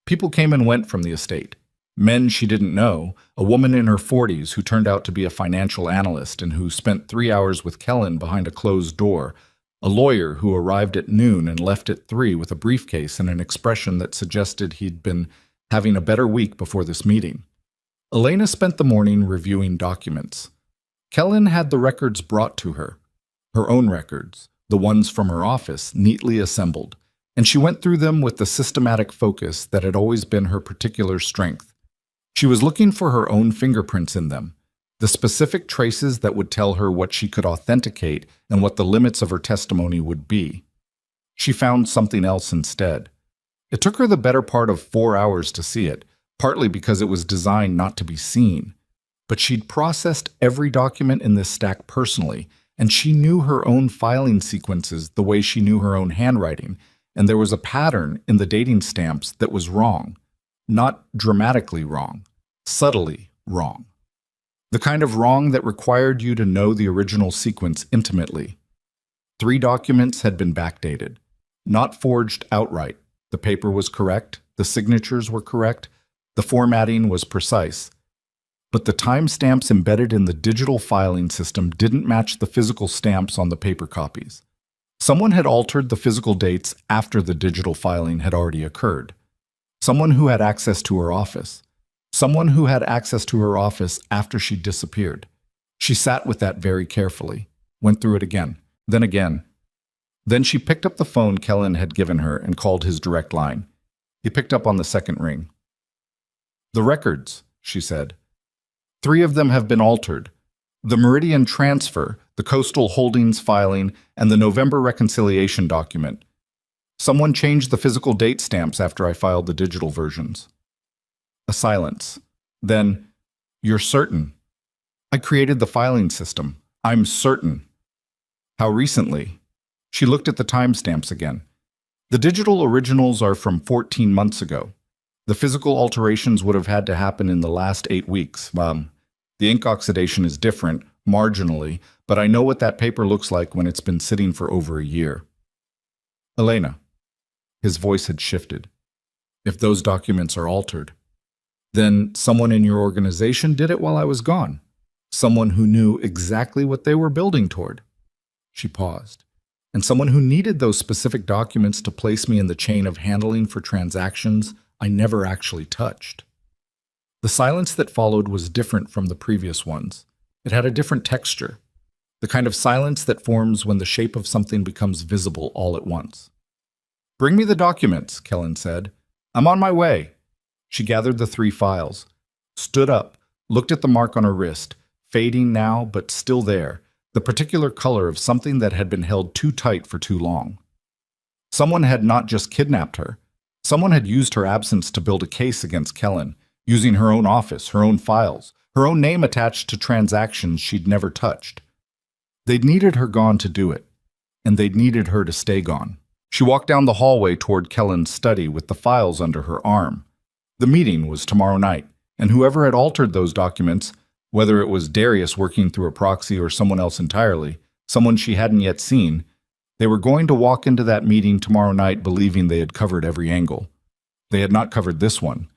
People came and went from the estate. Men she didn't know, a woman in her 40s who turned out to be a financial analyst and who spent 3 hours with Kellen behind a closed door, a lawyer who arrived at noon and left at 3 with a briefcase and an expression that suggested he'd been having a better week before this meeting. Elena spent the morning reviewing documents. Kellen had the records brought to her own records, the ones from her office, neatly assembled, and she went through them with the systematic focus that had always been her particular strength. She was looking for her own fingerprints in them, the specific traces that would tell her what she could authenticate and what the limits of her testimony would be. She found something else instead. It took her the better part of 4 hours to see it, partly because it was designed not to be seen. But she'd processed every document in this stack personally, and she knew her own filing sequences the way she knew her own handwriting, and there was a pattern in the dating stamps that was wrong. Not dramatically wrong, subtly wrong. The kind of wrong that required you to know the original sequence intimately. 3 documents had been backdated, not forged outright. The paper was correct, the signatures were correct, the formatting was precise. But the timestamps embedded in the digital filing system didn't match the physical stamps on the paper copies. Someone had altered the physical dates after the digital filing had already occurred. Someone who had access to her office. Someone who had access to her office after she disappeared. She sat with that very carefully, went through it again, then again. Then she picked up the phone Kellen had given her and called his direct line. He picked up on the second ring. The records, she said. 3 of them have been altered. The Meridian transfer, the Coastal Holdings filing, and the November reconciliation document. Someone changed the physical date stamps after I filed the digital versions. A silence. Then, you're certain. I created the filing system. I'm certain. How recently? She looked at the timestamps again. The digital originals are from 14 months ago. The physical alterations would have had to happen in the last 8 weeks. The ink oxidation is different, marginally, but I know what that paper looks like when it's been sitting for over a year. Elena. His voice had shifted. If those documents are altered, then someone in your organization did it while I was gone. Someone who knew exactly what they were building toward. She paused. And someone who needed those specific documents to place me in the chain of handling for transactions I never actually touched. The silence that followed was different from the previous ones. It had a different texture, the kind of silence that forms when the shape of something becomes visible all at once. Bring me the documents, Kellen said. I'm on my way. She gathered the 3 files, stood up, looked at the mark on her wrist, fading now but still there, the particular color of something that had been held too tight for too long. Someone had not just kidnapped her. Someone had used her absence to build a case against Kellen, using her own office, her own files, her own name attached to transactions she'd never touched. They'd needed her gone to do it, and they'd needed her to stay gone. She walked down the hallway toward Kellen's study with the files under her arm. The meeting was tomorrow night, and whoever had altered those documents, whether it was Darius working through a proxy or someone else entirely, someone she hadn't yet seen, they were going to walk into that meeting tomorrow night believing they had covered every angle. They had not covered this one,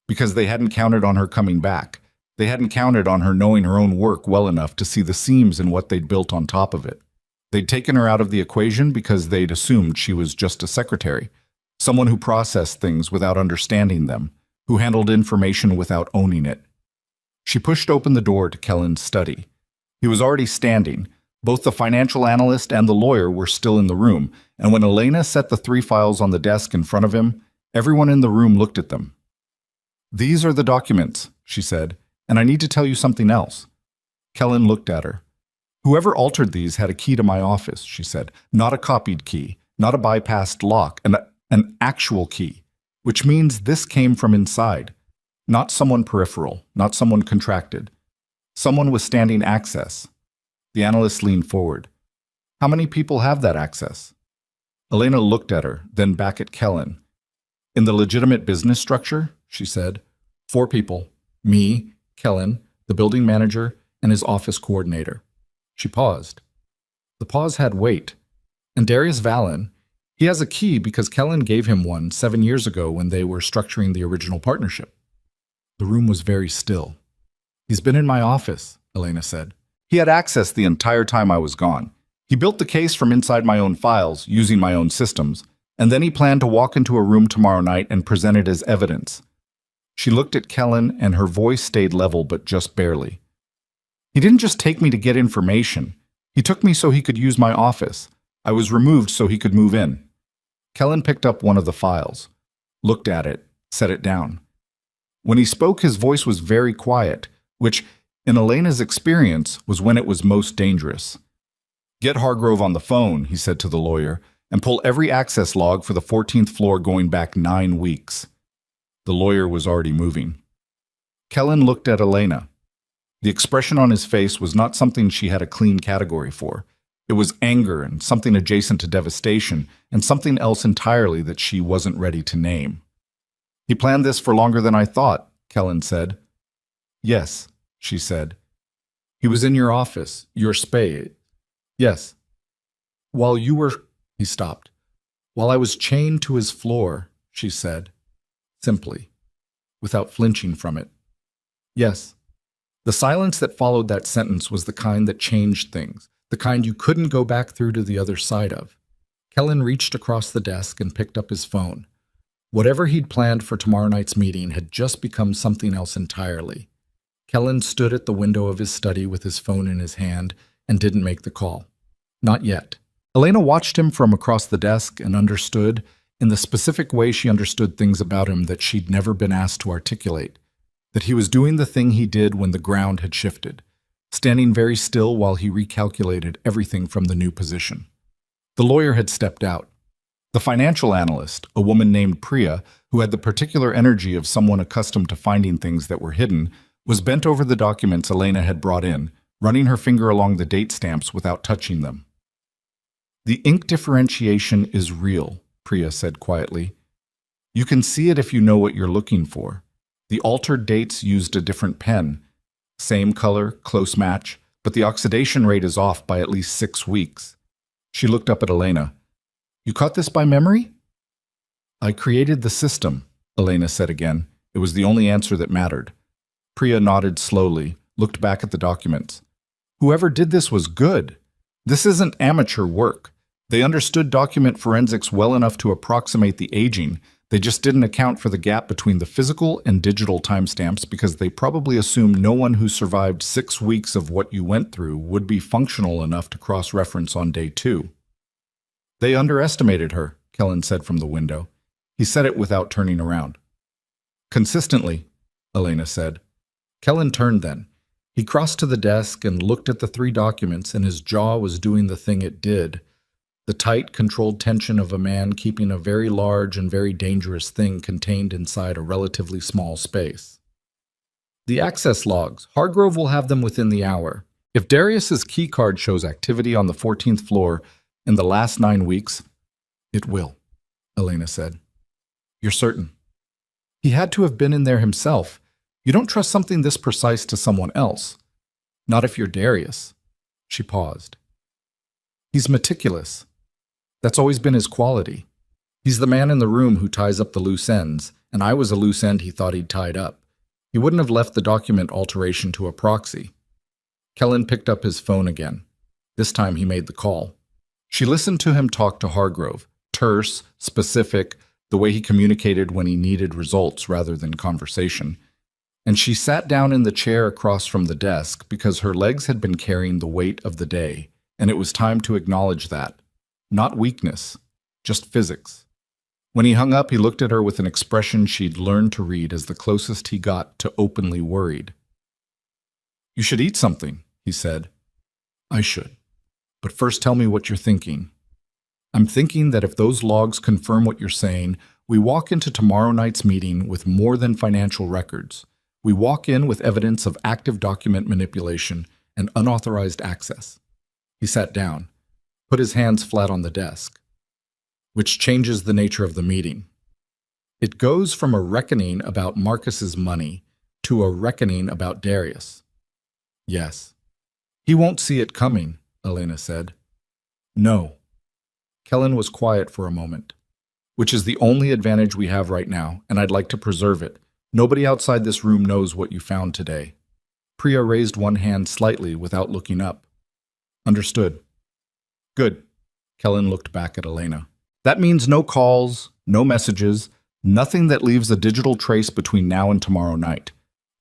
because they hadn't counted on her coming back. They hadn't counted on her knowing her own work well enough to see the seams in what they'd built on top of it. They'd taken her out of the equation because they'd assumed she was just a secretary, someone who processed things without understanding them, who handled information without owning it. She pushed open the door to Kellen's study. He was already standing. Both the financial analyst and the lawyer were still in the room, and when Elena set the 3 files on the desk in front of him, everyone in the room looked at them. "These are the documents," she said, "and I need to tell you something else." Kellen looked at her. "Whoever altered these had a key to my office," she said. "Not a copied key, not a bypassed lock, an actual key, which means this came from inside. Not someone peripheral, not someone contracted. Someone with standing access." The analyst leaned forward. "How many people have that access?" Elena looked at her, then back at Kellen. "In the legitimate business structure," she said, 4 people. Me, Kellen, the building manager, and his office coordinator. She paused. The pause had weight. And Darius Vallon, he has a key because Kellen gave him one 7 years ago when they were structuring the original partnership. The room was very still. "He's been in my office," Elena said. "He had access the entire time I was gone. He built the case from inside my own files, using my own systems, and then he planned to walk into a room tomorrow night and present it as evidence." She looked at Kellen, and her voice stayed level but just barely. "He didn't just take me to get information. He took me so he could use my office. I was removed so he could move in." Kellen picked up one of the files, looked at it, set it down. When he spoke, his voice was very quiet, which, in Elena's experience, was when it was most dangerous. "Get Hargrove on the phone," he said to the lawyer, "and pull every access log for the 14th floor going back 9 weeks. The lawyer was already moving. Kellen looked at Elena. The expression on his face was not something she had a clean category for. It was anger and something adjacent to devastation and something else entirely that she wasn't ready to name. "He planned this for longer than I thought," Kellen said. "Yes," she said. "He was in your office, your space. Yes. While you were—" He stopped. "While I was chained to his floor," she said, simply, without flinching from it. "Yes." The silence that followed that sentence was the kind that changed things, the kind you couldn't go back through to the other side of. Kellen reached across the desk and picked up his phone. Whatever he'd planned for tomorrow night's meeting had just become something else entirely. Kellen stood at the window of his study with his phone in his hand and didn't make the call. Not yet. Elena watched him from across the desk and understood, in the specific way she understood things about him that she'd never been asked to articulate, that he was doing the thing he did when the ground had shifted, standing very still while he recalculated everything from the new position. The lawyer had stepped out. The financial analyst, a woman named Priya, who had the particular energy of someone accustomed to finding things that were hidden, was bent over the documents Elena had brought in, running her finger along the date stamps without touching them. "The ink differentiation is real," Priya said quietly. "You can see it if you know what you're looking for. The altered dates used a different pen. Same color, close match, but the oxidation rate is off by at least 6 weeks." She looked up at Elena. "You caught this by memory?" "I created the system," Elena said again. It was the only answer that mattered. Priya nodded slowly, looked back at the documents. "Whoever did this was good. This isn't amateur work. They understood document forensics well enough to approximate the aging. They just didn't account for the gap between the physical and digital timestamps because they probably assumed no one who survived 6 weeks of what you went through would be functional enough to cross-reference on day 2. They underestimated her," Kellen said from the window. He said it without turning around. Consistently, Elena said. Kellen turned then. He crossed to the desk and looked at the 3 documents, and his jaw was doing the thing it did. The tight, controlled tension of a man keeping a very large and very dangerous thing contained inside a relatively small space. The access logs. Hargrove will have them within the hour. If Darius's key card shows activity on the 14th floor in the last 9 weeks, it will, Elena said. You're certain? He had to have been in there himself. You don't trust something this precise to someone else. Not if you're Darius. She paused. He's meticulous. That's always been his quality. He's the man in the room who ties up the loose ends, and I was a loose end he thought he'd tied up. He wouldn't have left the document alteration to a proxy. Kellen picked up his phone again. This time he made the call. She listened to him talk to Hargrove, terse, specific, the way he communicated when he needed results rather than conversation. And she sat down in the chair across from the desk because her legs had been carrying the weight of the day, and it was time to acknowledge that. Not weakness, just physics. When he hung up, he looked at her with an expression she'd learned to read as the closest he got to openly worried. You should eat something, he said. I should. But first tell me what you're thinking. I'm thinking that if those logs confirm what you're saying, we walk into tomorrow night's meeting with more than financial records. We walk in with evidence of active document manipulation and unauthorized access. He sat down, put his hands flat on the desk, which changes the nature of the meeting. It goes from a reckoning about Marcus's money to a reckoning about Darius. Yes. He won't see it coming, Elena said. No. Kellen was quiet for a moment. Which is the only advantage we have right now, and I'd like to preserve it. Nobody outside this room knows what you found today. Priya raised one hand slightly without looking up. Understood. Good. Kellen looked back at Elena. That means no calls, no messages, nothing that leaves a digital trace between now and tomorrow night.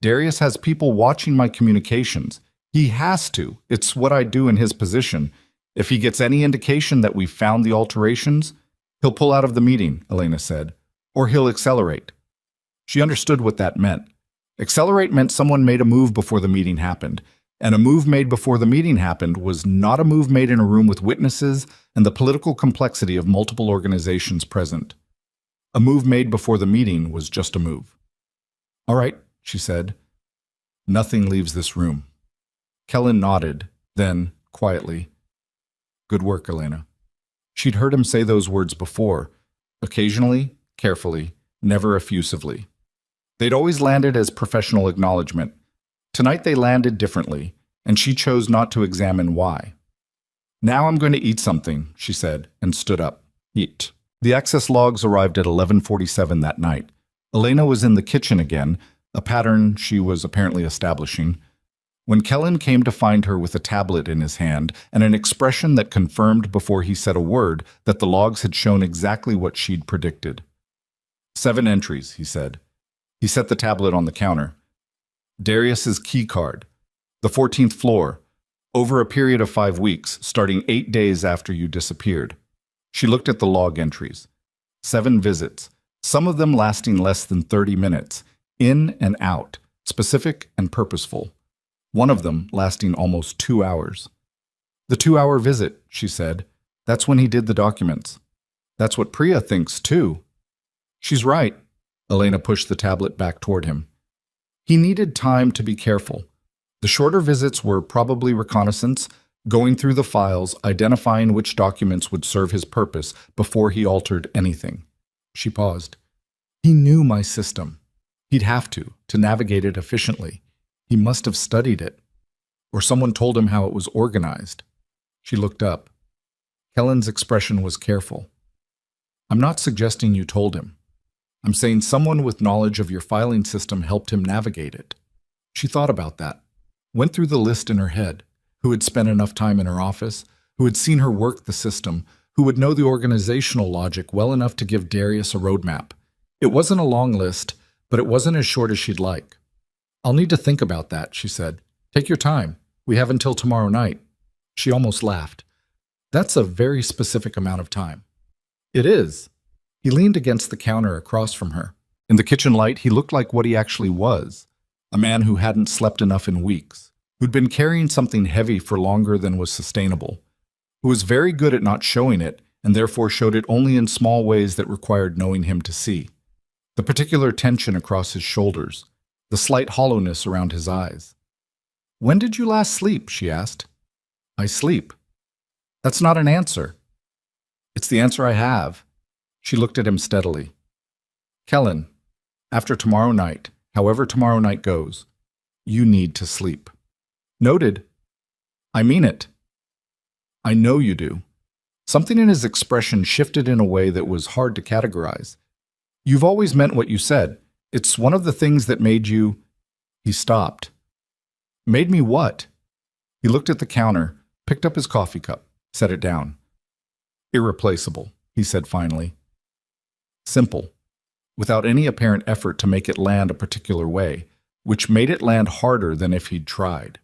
Darius has people watching my communications. He has to. It's what I do in his position. If he gets any indication that we've found the alterations, he'll pull out of the meeting, Elena said, or he'll accelerate. She understood what that meant. Accelerate meant someone made a move before the meeting happened, and a move made before the meeting happened was not a move made in a room with witnesses and the political complexity of multiple organizations present. A move made before the meeting was just a move. All right, she said. Nothing leaves this room. Kellen nodded, then, quietly, good work, Elena. She'd heard him say those words before, occasionally, carefully, never effusively. They'd always landed as professional acknowledgement. Tonight they landed differently, and she chose not to examine why. Now I'm going to eat something, she said, and stood up. Eat. The access logs arrived at 11:47 that night. Elena was in the kitchen again, a pattern she was apparently establishing, when Kellen came to find her with a tablet in his hand and an expression that confirmed before he said a word that the logs had shown exactly what she'd predicted. 7 entries, he said. He set the tablet on the counter. Darius's key card. The 14th floor. Over a period of 5 weeks, starting 8 days after you disappeared. She looked at the log entries. 7 visits, some of them lasting less than 30 minutes, in and out, specific and purposeful. One of them lasting almost 2 hours. The 2-hour visit, she said. That's when he did the documents. That's what Priya thinks, too. She's right. Elena pushed the tablet back toward him. He needed time to be careful. The shorter visits were probably reconnaissance, going through the files, identifying which documents would serve his purpose before he altered anything. She paused. He knew my system. He'd have to navigate it efficiently. He must have studied it. Or someone told him how it was organized. She looked up. Kellen's expression was careful. I'm not suggesting you told him. I'm saying someone with knowledge of your filing system helped him navigate it. She thought about that, went through the list in her head, who had spent enough time in her office, who had seen her work the system, who would know the organizational logic well enough to give Darius a roadmap. It wasn't a long list, but it wasn't as short as she'd like. I'll need to think about that, she said. Take your time. We have until tomorrow night. She almost laughed. That's a very specific amount of time. It is. He leaned against the counter across from her. In the kitchen light, he looked like what he actually was, a man who hadn't slept enough in weeks, who'd been carrying something heavy for longer than was sustainable, who was very good at not showing it and therefore showed it only in small ways that required knowing him to see. The particular tension across his shoulders, the slight hollowness around his eyes. "When did you last sleep?" she asked. "I sleep." "That's not an answer." "It's the answer I have." She looked at him steadily. "Kellen, after tomorrow night, however tomorrow night goes, you need to sleep." "Noted." "I mean it." "I know you do." Something in his expression shifted in a way that was hard to categorize. "You've always meant what you said. It's one of the things that made you—" He stopped. "Made me what?" He looked at the counter, picked up his coffee cup, set it down. "Irreplaceable," he said finally. Simple, without any apparent effort to make it land a particular way, which made it land harder than if he'd tried.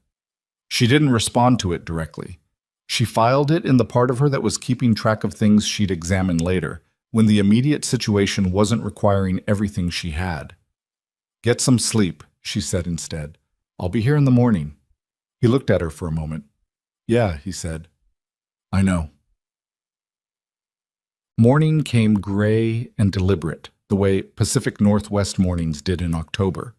She didn't respond to it directly. She filed it in the part of her that was keeping track of things she'd examine later, when the immediate situation wasn't requiring everything she had. "Get some sleep," she said instead. "I'll be here in the morning." He looked at her for a moment. "Yeah," he said. "I know." Morning came gray and deliberate, the way Pacific Northwest mornings did in October,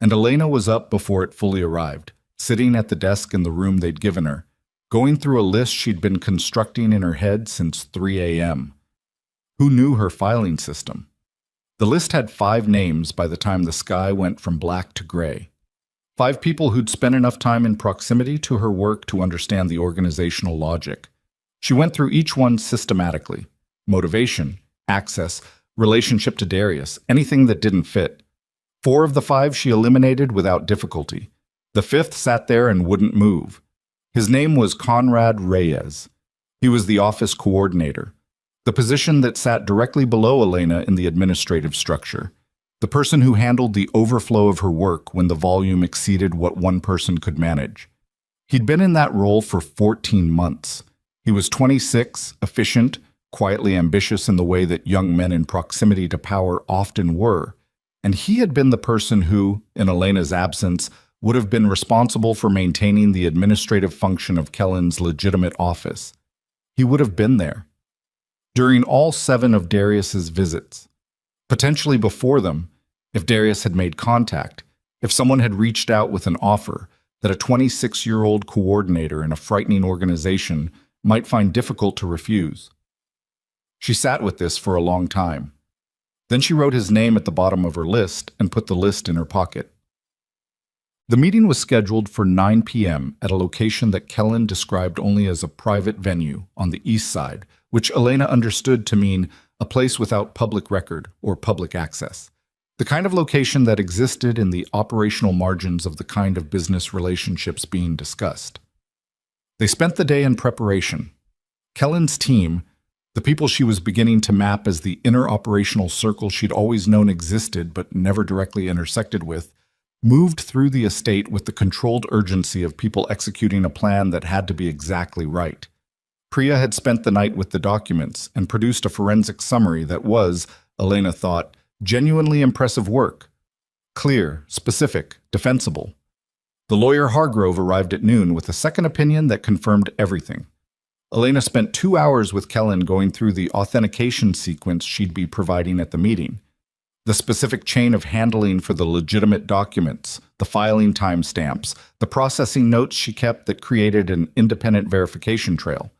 and Elena was up before it fully arrived, sitting at the desk in the room they'd given her, going through a list she'd been constructing in her head since 3 a.m. Who knew her filing system? The list had 5 names by the time the sky went from black to gray. 5 people who'd spent enough time in proximity to her work to understand the organizational logic. She went through each one systematically. Motivation, access, relationship to Darius, anything that didn't fit. 4 of the 5 she eliminated without difficulty. The 5th sat there and wouldn't move. His name was Conrad Reyes. He was the office coordinator, the position that sat directly below Elena in the administrative structure, the person who handled the overflow of her work when the volume exceeded what one person could manage. He'd been in that role for 14 months. He was 26, efficient, quietly ambitious in the way that young men in proximity to power often were, and he had been the person who, in Elena's absence, would have been responsible for maintaining the administrative function of Kellen's legitimate office. He would have been there during all 7 of Darius's visits, potentially before them, if Darius had made contact, if someone had reached out with an offer that a 26-year-old coordinator in a frightening organization might find difficult to refuse. She sat with this for a long time. Then she wrote his name at the bottom of her list and put the list in her pocket. The meeting was scheduled for 9 p.m. at a location that Kellen described only as a private venue on the east side, which Elena understood to mean a place without public record or public access, the kind of location that existed in the operational margins of the kind of business relationships being discussed. They spent the day in preparation. Kellen's team, the people she was beginning to map as the inner operational circle she'd always known existed but never directly intersected with, moved through the estate with the controlled urgency of people executing a plan that had to be exactly right. Priya had spent the night with the documents and produced a forensic summary that was, Elena thought, genuinely impressive work. Clear, specific, defensible. The lawyer Hargrove arrived at noon with a second opinion that confirmed everything. Elena spent 2 hours with Kellen going through the authentication sequence she'd be providing at the meeting, the specific chain of handling for the legitimate documents, the filing timestamps, the processing notes she kept that created an independent verification trail.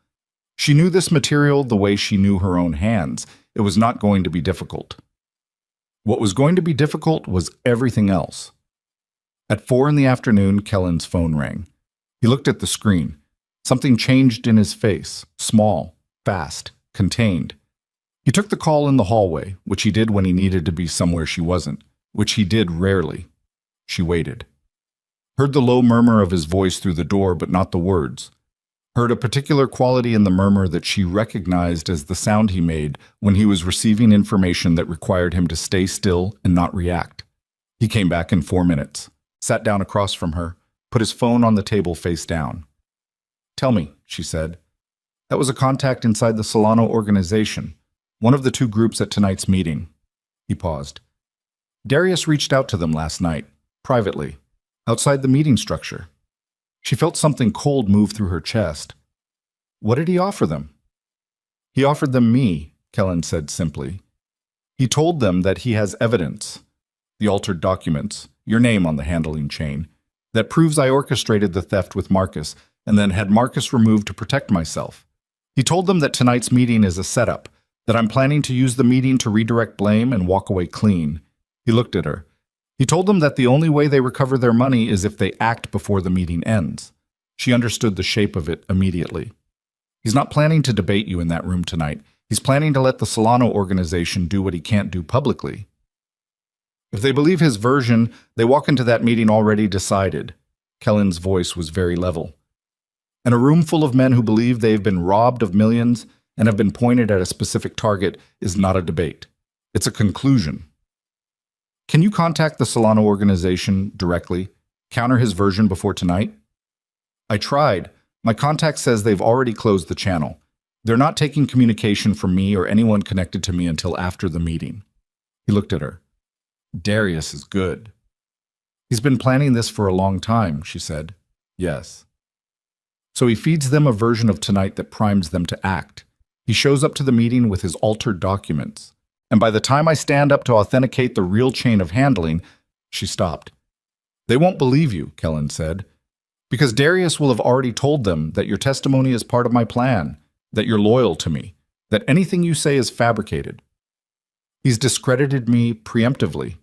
She knew this material the way she knew her own hands. It was not going to be difficult. What was going to be difficult was everything else. At 4 in the afternoon, Kellen's phone rang. He looked at the screen. Something changed in his face, small, fast, contained. He took the call in the hallway, which he did when he needed to be somewhere she wasn't, which he did rarely. She waited. Heard the low murmur of his voice through the door, but not the words. Heard a particular quality in the murmur that she recognized as the sound he made when he was receiving information that required him to stay still and not react. He came back in 4 minutes, sat down across from her, put his phone on the table face down. "Tell me," she said. "That was a contact inside the Solano organization. One of the two groups at tonight's meeting. He paused. Darius reached out to them last night, privately, outside the meeting structure. She felt something cold move through her chest. What did he offer them? He offered them me, Kellen said simply. He told them that he has evidence, the altered documents, your name on the handling chain, that proves I orchestrated the theft with Marcus and then had Marcus removed to protect myself. He told them that tonight's meeting is a setup, that I'm planning to use the meeting to redirect blame and walk away clean. He looked at her. He told them that the only way they recover their money is if they act before the meeting ends. She understood the shape of it immediately. He's not planning to debate you in that room tonight. He's planning to let the Solano organization do what he can't do publicly. If they believe his version, they walk into that meeting already decided. Kellen's voice was very level. And a room full of men who believe they've been robbed of millions and have been pointed at a specific target is not a debate. It's a conclusion. Can you contact the Solano organization directly, counter his version before tonight? I tried. My contact says they've already closed the channel. They're not taking communication from me or anyone connected to me until after the meeting. He looked at her. Darius is good. He's been planning this for a long time, she said. Yes. So he feeds them a version of tonight that primes them to act. He shows up to the meeting with his altered documents. And by the time I stand up to authenticate the real chain of handling, she stopped. They won't believe you, Kellen said, because Darius will have already told them that your testimony is part of my plan, that you're loyal to me, that anything you say is fabricated. He's discredited me preemptively.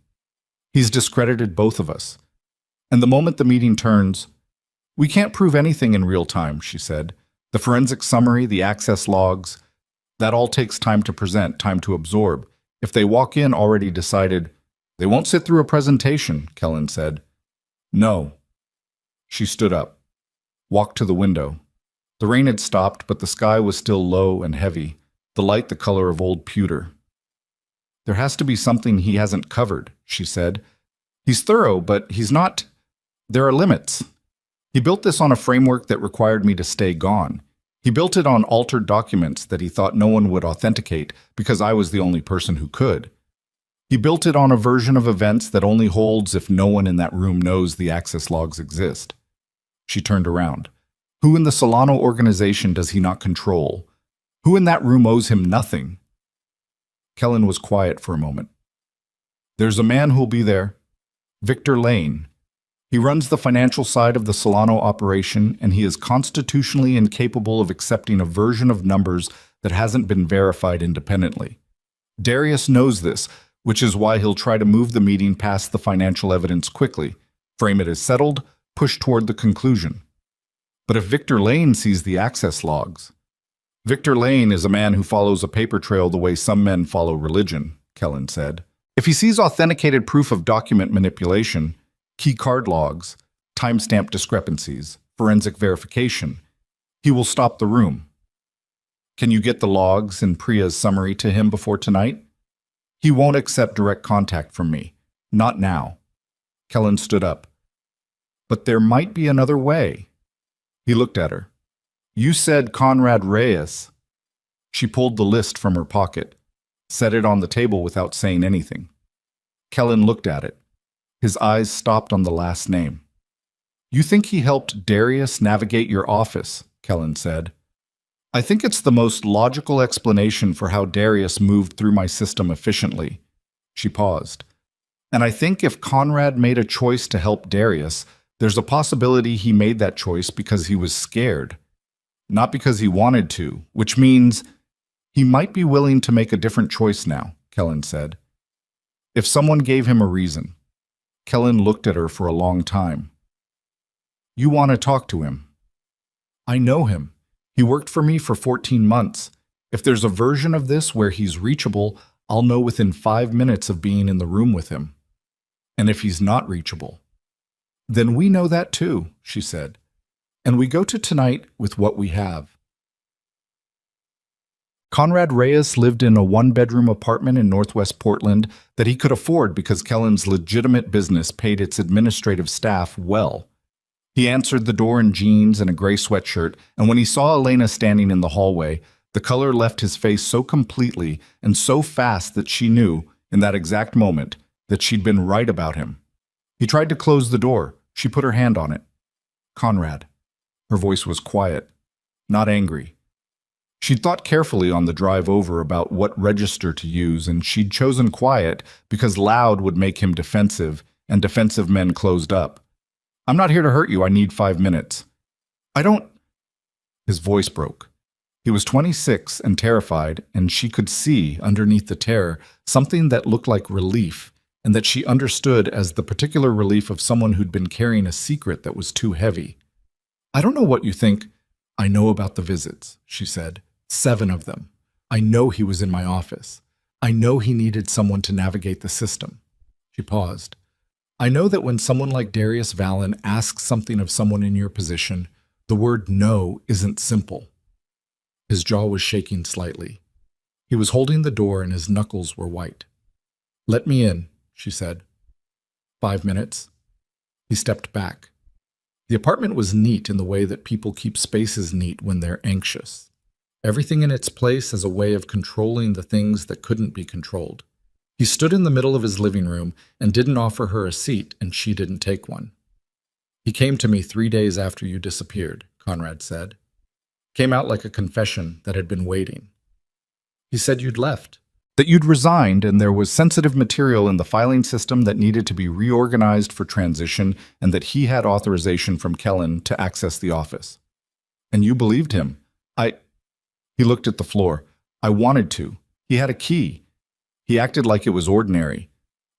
He's discredited both of us. And the moment the meeting turns, we can't prove anything in real time, she said. The forensic summary, the access logs, that all takes time to present, time to absorb. If they walk in already decided, they won't sit through a presentation, Kellen said. No. She stood up, walked to the window. The rain had stopped, but the sky was still low and heavy, the light the color of old pewter. There has to be something he hasn't covered, she said. He's thorough, but he's not. There are limits. He built this on a framework that required me to stay gone. He built it on altered documents that he thought no one would authenticate because I was the only person who could. He built it on a version of events that only holds if no one in that room knows the access logs exist. She turned around. Who in the Solano organization does he not control? Who in that room owes him nothing? Kellen was quiet for a moment. There's a man who'll be there. Victor Lane. He runs the financial side of the Solano operation, and he is constitutionally incapable of accepting a version of numbers that hasn't been verified independently. Darius knows this, which is why he'll try to move the meeting past the financial evidence quickly, frame it as settled, push toward the conclusion. But if Victor Lane sees the access logs... Victor Lane is a man who follows a paper trail the way some men follow religion, Kellen said. If he sees authenticated proof of document manipulation, key card logs, timestamp discrepancies, forensic verification, he will stop the room. Can you get the logs and Priya's summary to him before tonight? He won't accept direct contact from me. Not now. Kellen stood up. But there might be another way. He looked at her. You said Conrad Reyes. She pulled the list from her pocket, set it on the table without saying anything. Kellen looked at it. His eyes stopped on the last name. You think he helped Darius navigate your office, Kellen said. I think it's the most logical explanation for how Darius moved through my system efficiently. She paused. And I think if Conrad made a choice to help Darius, there's a possibility he made that choice because he was scared. Not because he wanted to, which means he might be willing to make a different choice now, Kellen said. If someone gave him a reason. Kellen looked at her for a long time. You want to talk to him. I know him. He worked for me for 14 months. If there's a version of this where he's reachable, I'll know within 5 minutes of being in the room with him. And if he's not reachable, then we know that too, she said. And we go to tonight with what we have. Conrad Reyes lived in a one-bedroom apartment in Northwest Portland that he could afford because Kellen's legitimate business paid its administrative staff well. He answered the door in jeans and a gray sweatshirt, and when he saw Elena standing in the hallway, The color left his face so completely and so fast that she knew, in that exact moment, that she'd been right about him. He tried to close the door. She put her hand on it. "Conrad." Her voice was quiet, not angry. She'd thought carefully on the drive over about what register to use, and she'd chosen quiet because loud would make him defensive, and defensive men closed up. "I'm not here to hurt you. I need 5 minutes." "I don't—" His voice broke. He was 26 and terrified, and she could see, underneath the terror, something that looked like relief, and that she understood as the particular relief of someone who'd been carrying a secret that was too heavy. "I don't know what you think. I know about the visits," she said. 7 of them. I know he was in my office. I know he needed someone to navigate the system." She paused. "I know that when someone like Darius Vallon asks something of someone in your position, the word no isn't simple." His jaw was shaking slightly. He was holding the door and his knuckles were white. "Let me in," she said. 5 minutes. He stepped back. The apartment was neat in the way that people keep spaces neat when they're anxious. Everything in its place as a way of controlling the things that couldn't be controlled. He stood in the middle of his living room and didn't offer her a seat, and she didn't take one. "He came to me 3 days after you disappeared," Conrad said. Came out like a confession that had been waiting. "He said you'd left, that you'd resigned, and there was sensitive material in the filing system that needed to be reorganized for transition, and that he had authorization from Kellen to access the office. And you believed him." He looked at the floor. "I wanted to. He had a key. He acted like it was ordinary.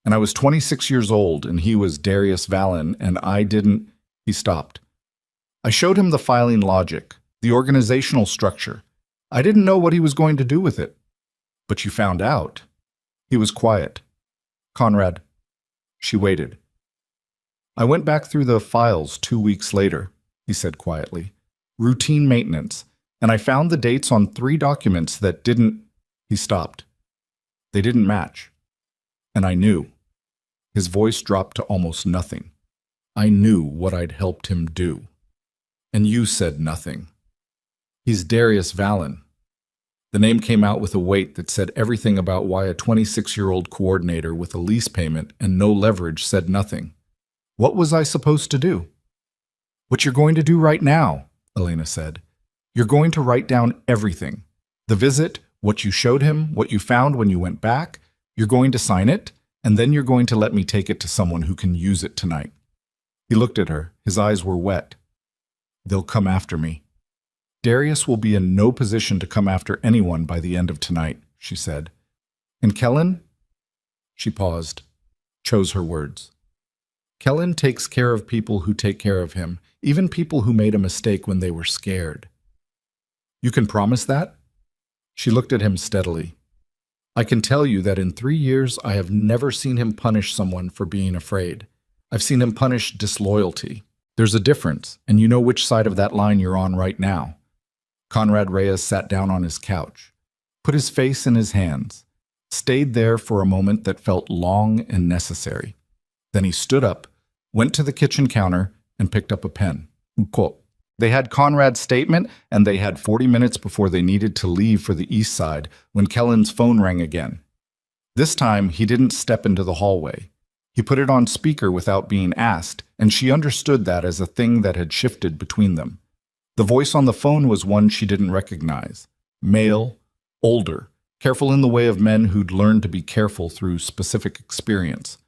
And I was 26 years old, and he was Darius Vallon, and I didn't—" He stopped. "I showed him the filing logic, the organizational structure. I didn't know what he was going to do with it." "But you found out." He was quiet. "Conrad." She waited. "I went back through the files 2 weeks later," he said quietly. "Routine maintenance. And I found the dates on 3 documents that didn't—" He stopped. "They didn't match. And I knew." His voice dropped to almost nothing. "I knew what I'd helped him do. And you said nothing. He's Darius Vallon." The name came out with a weight that said everything about why a 26-year-old coordinator with a lease payment and no leverage said nothing. What was I supposed to do? "What you're going to do right now," Elena said. "You're going to write down everything. The visit, what you showed him, what you found when you went back. You're going to sign it, and then you're going to let me take it to someone who can use it tonight." He looked at her. His eyes were wet. "They'll come after me." "Darius will be in no position to come after anyone by the end of tonight," she said. "And Kellen?" She paused, chose her words. "Kellen takes care of people who take care of him, even people who made a mistake when they were scared." "You can promise that?" She looked at him steadily. "I can tell you that in 3 years I have never seen him punish someone for being afraid. I've seen him punish disloyalty. There's a difference, and you know which side of that line you're on right now." Conrad Reyes sat down on his couch, put his face in his hands, stayed there for a moment that felt long and necessary. Then he stood up, went to the kitchen counter, and picked up a pen. Quote. They had Conrad's statement, and they had 40 minutes before they needed to leave for the east side when Kellen's phone rang again. This time, he didn't step into the hallway. He put it on speaker without being asked, and she understood that as a thing that had shifted between them. The voice on the phone was one she didn't recognize. Male, older, careful in the way of men who'd learned to be careful through specific experience.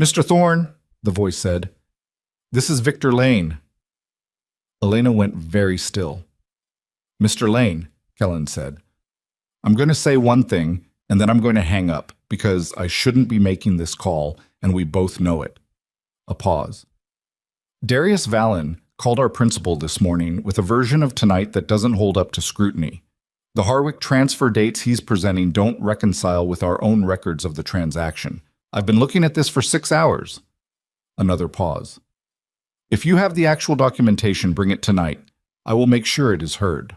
"Mr. Thorne," the voice said, "this is Victor Lane." Elena went very still. "Mr. Lane," Kellen said, "I'm going to say one thing, and then I'm going to hang up, because I shouldn't be making this call, and we both know it." A pause. "Darius Vallon called our principal this morning with a version of tonight that doesn't hold up to scrutiny. The Harwick transfer dates he's presenting don't reconcile with our own records of the transaction. I've been looking at this for 6 hours. Another pause. "If you have the actual documentation, bring it tonight. I will make sure it is heard."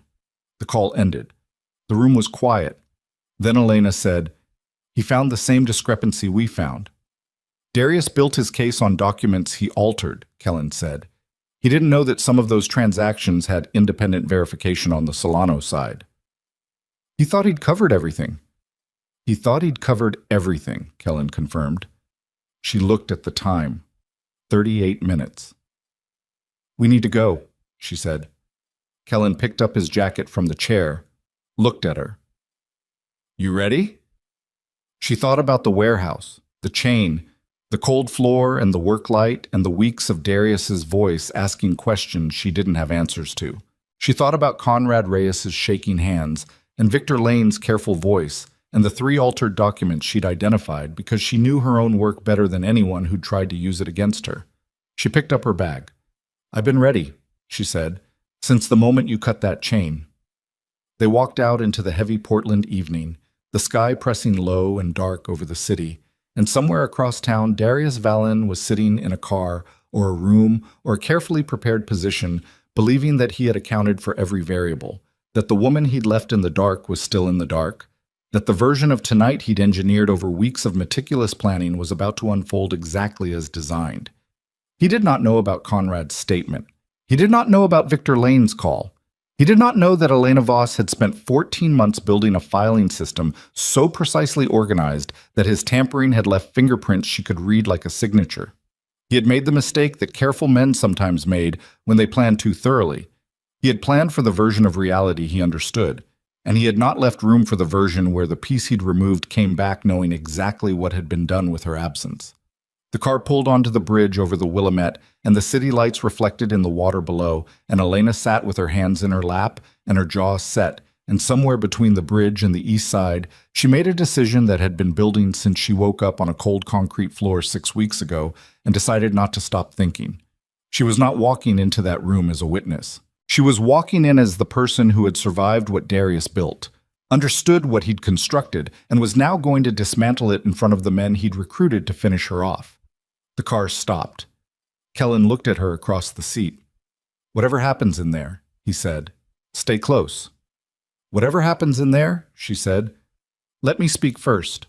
The call ended. The room was quiet. Then Elena said, "He found the same discrepancy we found." "Darius built his case on documents he altered," Kellen said. "He didn't know that some of those transactions had independent verification on the Solano side." He thought he'd covered everything. He thought he'd covered everything, Kellen confirmed. She looked at the time. 38 minutes. We need to go, she said. Kellen picked up his jacket from the chair, looked at her. You ready? She thought about the warehouse, the chain, the cold floor and the work light and the weeks of Darius's voice asking questions she didn't have answers to. She thought about Conrad Reyes's shaking hands and Victor Lane's careful voice and the 3 altered documents she'd identified because she knew her own work better than anyone who'd tried to use it against her. She picked up her bag. I've been ready, she said, since the moment you cut that chain. They walked out into the heavy Portland evening, the sky pressing low and dark over the city, and somewhere across town Darius Vallon was sitting in a car or a room or a carefully prepared position, believing that he had accounted for every variable, that the woman he'd left in the dark was still in the dark, that the version of tonight he'd engineered over weeks of meticulous planning was about to unfold exactly as designed. He did not know about Conrad's statement. He did not know about Victor Lane's call. He did not know that Elena Voss had spent 14 months building a filing system so precisely organized that his tampering had left fingerprints she could read like a signature. He had made the mistake that careful men sometimes made when they planned too thoroughly. He had planned for the version of reality he understood, and he had not left room for the version where the piece he'd removed came back knowing exactly what had been done with her absence. The car pulled onto the bridge over the Willamette, and the city lights reflected in the water below, and Elena sat with her hands in her lap and her jaw set, and somewhere between the bridge and the east side, she made a decision that had been building since she woke up on a cold concrete floor 6 weeks ago and decided not to stop thinking. She was not walking into that room as a witness. She was walking in as the person who had survived what Darius built, understood what he'd constructed, and was now going to dismantle it in front of the men he'd recruited to finish her off. The car stopped. Kellen looked at her across the seat. Whatever happens in there, he said, stay close. Whatever happens in there, she said, let me speak first.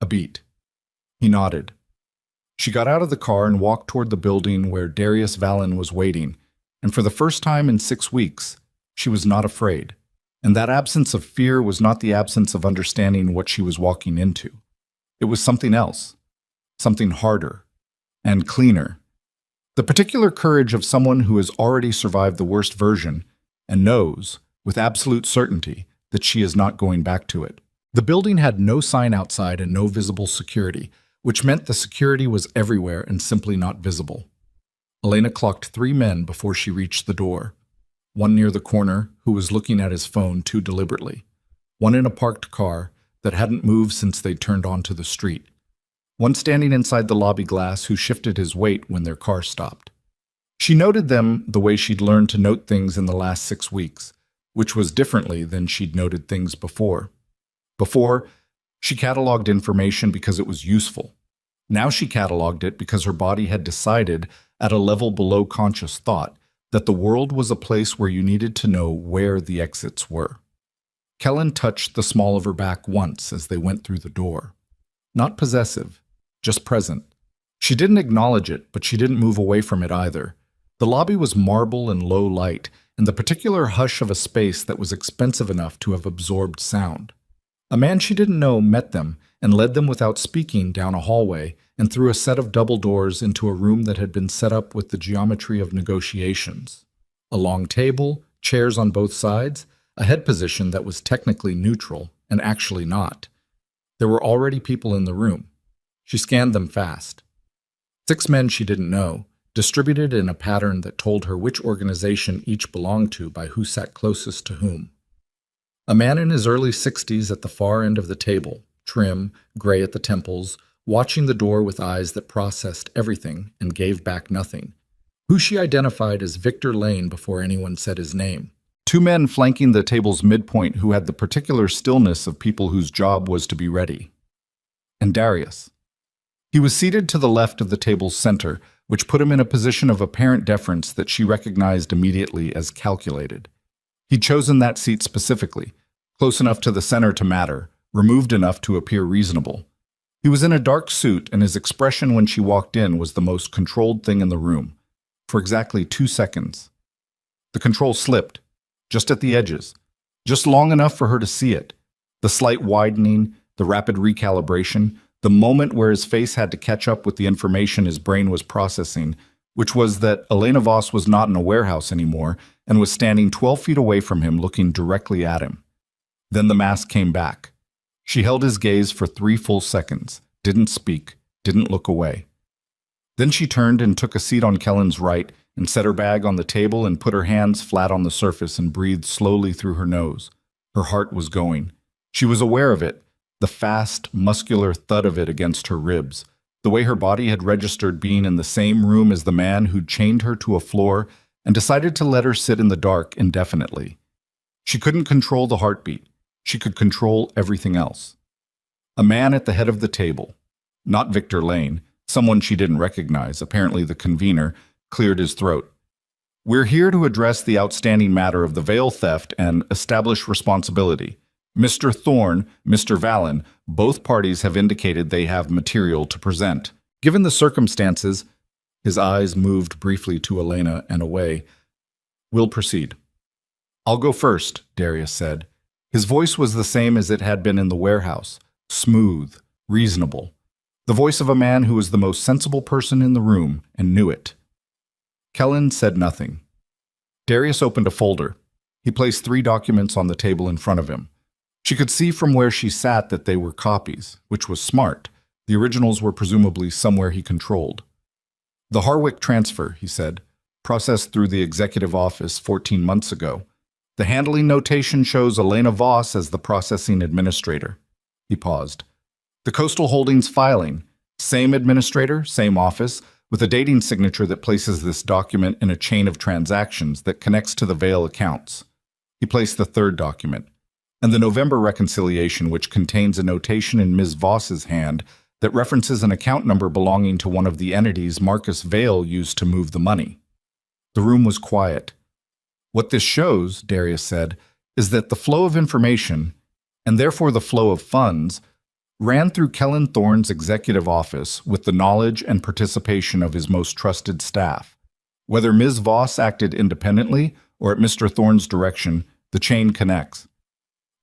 A beat. He nodded. She got out of the car and walked toward the building where Darius Vallon was waiting, and for the first time in 6 weeks, she was not afraid. And that absence of fear was not the absence of understanding what she was walking into. It was something else, something harder and cleaner. The particular courage of someone who has already survived the worst version and knows, with absolute certainty, that she is not going back to it. The building had no sign outside and no visible security, which meant the security was everywhere and simply not visible. Elena clocked 3 men before she reached the door. One near the corner, who was looking at his phone too deliberately. One in a parked car that hadn't moved since they'd turned onto the street. One standing inside the lobby glass who shifted his weight when their car stopped. She noted them the way she'd learned to note things in the last 6 weeks, which was differently than she'd noted things before. Before, she cataloged information because it was useful. Now she cataloged it because her body had decided, at a level below conscious thought, that the world was a place where you needed to know where the exits were. Kellen touched the small of her back once as they went through the door. Not possessive, just present. She didn't acknowledge it, but she didn't move away from it either. The lobby was marble and low light, and the particular hush of a space that was expensive enough to have absorbed sound. A man she didn't know met them and led them without speaking down a hallway and through a set of double doors into a room that had been set up with the geometry of negotiations. A long table, chairs on both sides, a head position that was technically neutral and actually not. There were already people in the room. She scanned them fast. 6 men she didn't know, distributed in a pattern that told her which organization each belonged to by who sat closest to whom. A man in his early 60s at the far end of the table, trim, gray at the temples, watching the door with eyes that processed everything and gave back nothing, who she identified as Victor Lane before anyone said his name. 2 men flanking the table's midpoint who had the particular stillness of people whose job was to be ready. And Darius. He was seated to the left of the table's center, which put him in a position of apparent deference that she recognized immediately as calculated. He'd chosen that seat specifically, close enough to the center to matter, removed enough to appear reasonable. He was in a dark suit, and his expression when she walked in was the most controlled thing in the room, for exactly 2 seconds. The control slipped, just at the edges, Just long enough for her to see it. The slight widening, the rapid recalibration, the moment where his face had to catch up with the information his brain was processing, which was that Elena Voss was not in a warehouse anymore and was standing 12 feet away from him looking directly at him. Then the mask came back. She held his gaze for 3 full seconds, didn't speak, didn't look away. Then she turned and took a seat on Kellen's right and set her bag on the table and put her hands flat on the surface and breathed slowly through her nose. Her heart was going. She was aware of it, the fast, muscular thud of it against her ribs, the way her body had registered being in the same room as the man who'd chained her to a floor and decided to let her sit in the dark indefinitely. She couldn't control the heartbeat. She could control everything else. A man at the head of the table, not Victor Lane, someone she didn't recognize, apparently the convener, cleared his throat. "We're here to address the outstanding matter of the veil theft and establish responsibility. Mr. Thorne, Mr. Vallon, both parties have indicated they have material to present. Given the circumstances," his eyes moved briefly to Elena and away, "we'll proceed." "I'll go first," Darius said. His voice was the same as it had been in the warehouse, smooth, reasonable. The voice of a man who was the most sensible person in the room and knew it. Kellen said nothing. Darius opened a folder. He placed 3 documents on the table in front of him. She could see from where she sat that they were copies, which was smart. The originals were presumably somewhere he controlled. "The Harwick transfer," he said, "processed through the executive office 14 months ago. The handling notation shows Elena Voss as the processing administrator." He paused. "The Coastal Holdings filing, same administrator, same office, with a dating signature that places this document in a chain of transactions that connects to the Veil accounts." He placed the 3rd document. "And the November reconciliation, which contains a notation in Ms. Voss's hand that references an account number belonging to one of the entities Marcus Vale used to move the money." The room was quiet. "What this shows," Darius said, "is that the flow of information, and therefore the flow of funds, ran through Kellen Thorne's executive office with the knowledge and participation of his most trusted staff. Whether Ms. Voss acted independently or at Mr. Thorne's direction, the chain connects."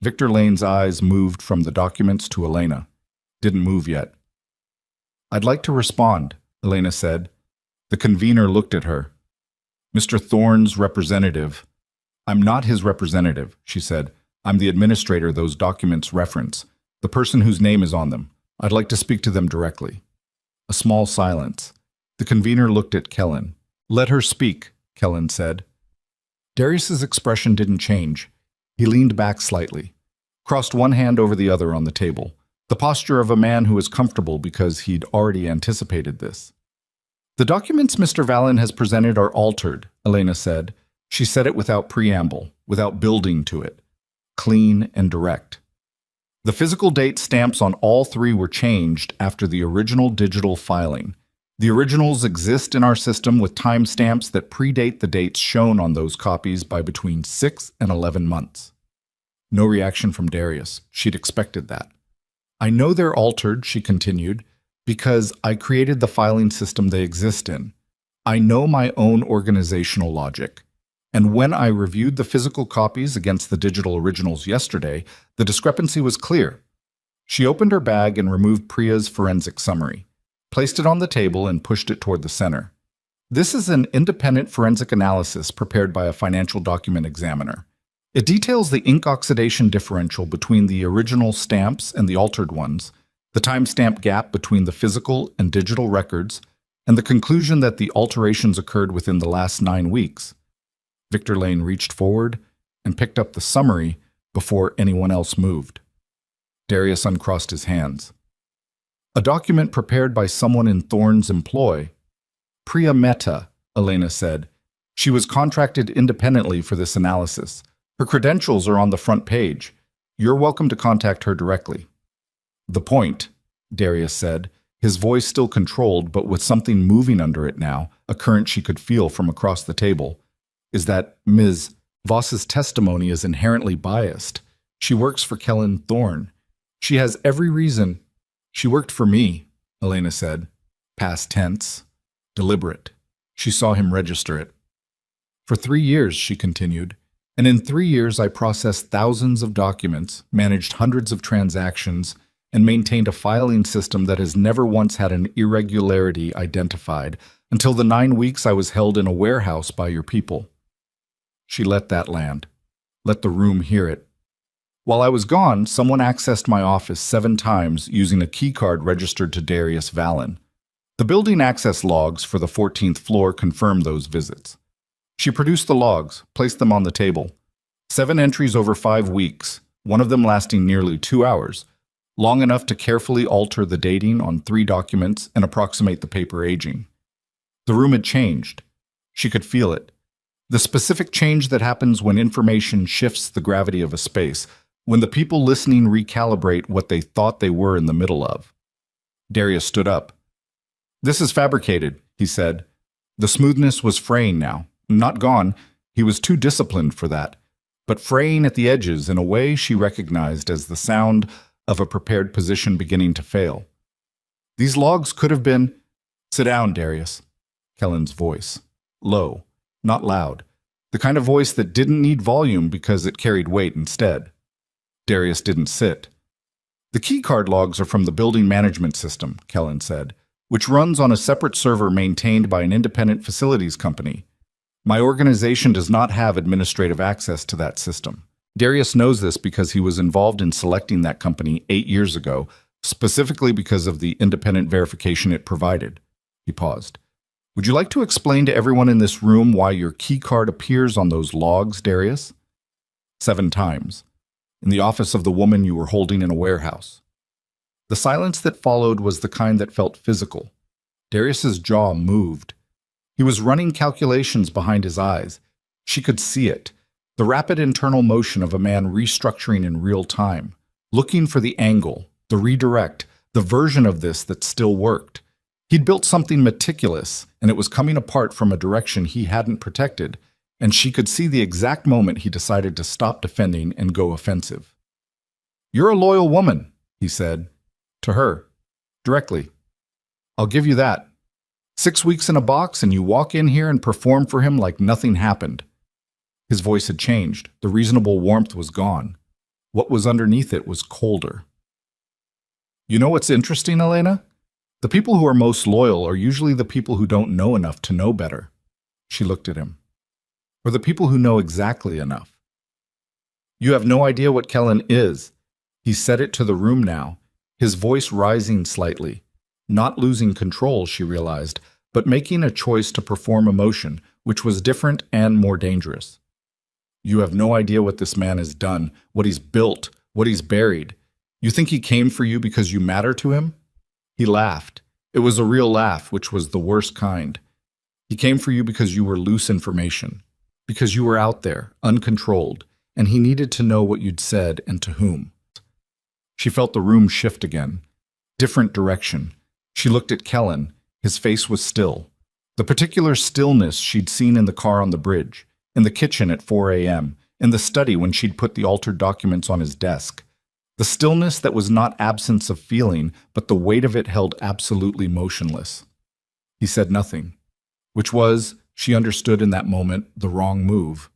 Victor Lane's eyes moved from the documents to Elena. Didn't move yet. "I'd like to respond," Elena said. The convener looked at her. "Mr. Thorne's representative." "I'm not his representative," she said. "I'm the administrator those documents reference, the person whose name is on them. I'd like to speak to them directly." A small silence. The convener looked at Kellen. "Let her speak," Kellen said. Darius's expression didn't change. He leaned back slightly, crossed one hand over the other on the table, the posture of a man who was comfortable because he'd already anticipated this. "The documents Mr. Vallon has presented are altered," Elena said. She said it without preamble, without building to it. Clean and direct. "The physical date stamps on all 3 were changed after the original digital filing. The originals exist in our system with timestamps that predate the dates shown on those copies by between 6 and 11 months. No reaction from Darius. She'd expected that. "I know they're altered," she continued, "because I created the filing system they exist in. I know my own organizational logic. And when I reviewed the physical copies against the digital originals yesterday, the discrepancy was clear." She opened her bag and removed Priya's forensic summary, placed it on the table and pushed it toward the center. "This is an independent forensic analysis prepared by a financial document examiner. It details the ink oxidation differential between the original stamps and the altered ones, the timestamp gap between the physical and digital records, and the conclusion that the alterations occurred within the last 9 weeks. Victor Lane reached forward and picked up the summary before anyone else moved. Darius uncrossed his hands. "A document prepared by someone in Thorne's employ. Priya Mehta," Elena said. "She was contracted independently for this analysis. Her credentials are on the front page. You're welcome to contact her directly." "The point," Darius said, his voice still controlled but with something moving under it now, a current she could feel from across the table, "is that Ms. Voss's testimony is inherently biased. She works for Kellen Thorne. She has every reason—" "She worked for me," Elena said. Past tense. Deliberate. She saw him register it. "For 3 years," she continued, And in 3 years, I processed thousands of documents, managed hundreds of transactions, and maintained a filing system that has never once had an irregularity identified until the 9 weeks I was held in a warehouse by your people. She let that land. Let the room hear it. While I was gone, someone accessed my office 7 times using a keycard registered to Darius Vallon. The building access logs for the 14th floor confirmed those visits. She produced the logs, placed them on the table. 7 entries over 5 weeks, one of them lasting nearly 2 hours, long enough to carefully alter the dating on 3 documents and approximate the paper aging. The room had changed. She could feel it. The specific change that happens when information shifts the gravity of a space, when the people listening recalibrate what they thought they were in the middle of. Darius stood up. "This is fabricated," he said. The smoothness was fraying now. Not gone. He was too disciplined for that. But fraying at the edges in a way she recognized as the sound of a prepared position beginning to fail. These logs could have been— "Sit down, Darius." Kellen's voice. Low, not loud. The kind of voice that didn't need volume because it carried weight instead. Darius didn't sit. "The keycard logs are from the building management system," Kellen said, "which runs on a separate server maintained by an independent facilities company. My organization does not have administrative access to that system. Darius knows this because he was involved in selecting that company 8 years ago, specifically because of the independent verification it provided." He paused. "Would you like to explain to everyone in this room why your keycard appears on those logs, Darius?" 7 times. In the office of the woman you were holding in a warehouse. The silence that followed was the kind that felt physical. Darius's jaw moved. He was running calculations behind his eyes. She could see it. The rapid internal motion of a man restructuring in real time, looking for the angle, the redirect, the version of this that still worked. He'd built something meticulous, and it was coming apart from a direction he hadn't protected, and she could see the exact moment he decided to stop defending and go offensive. "You're a loyal woman," he said. To her. Directly. "I'll give you that. 6 weeks in a box and you walk in here and perform for him like nothing happened." His voice had changed. The reasonable warmth was gone. What was underneath it was colder. "You know what's interesting, Elena? The people who are most loyal are usually the people who don't know enough to know better." She looked at him. "Or the people who know exactly enough." "You have no idea what Kellen is." He said it to the room now, his voice rising slightly. Not losing control, she realized, but making a choice to perform emotion, which was different and more dangerous. "You have no idea what this man has done, what he's built, what he's buried. You think he came for you because you matter to him?" He laughed. It was a real laugh, which was the worst kind. "He came for you because you were loose information, because you were out there, uncontrolled, and he needed to know what you'd said and to whom." She felt the room shift again. Different direction. She looked at Kellen. His face was still. The particular stillness she'd seen in the car on the bridge, in the kitchen at 4 a.m., in the study when she'd put the altered documents on his desk. The stillness that was not absence of feeling, but the weight of it held absolutely motionless. He said nothing, which was, she understood in that moment, the wrong move.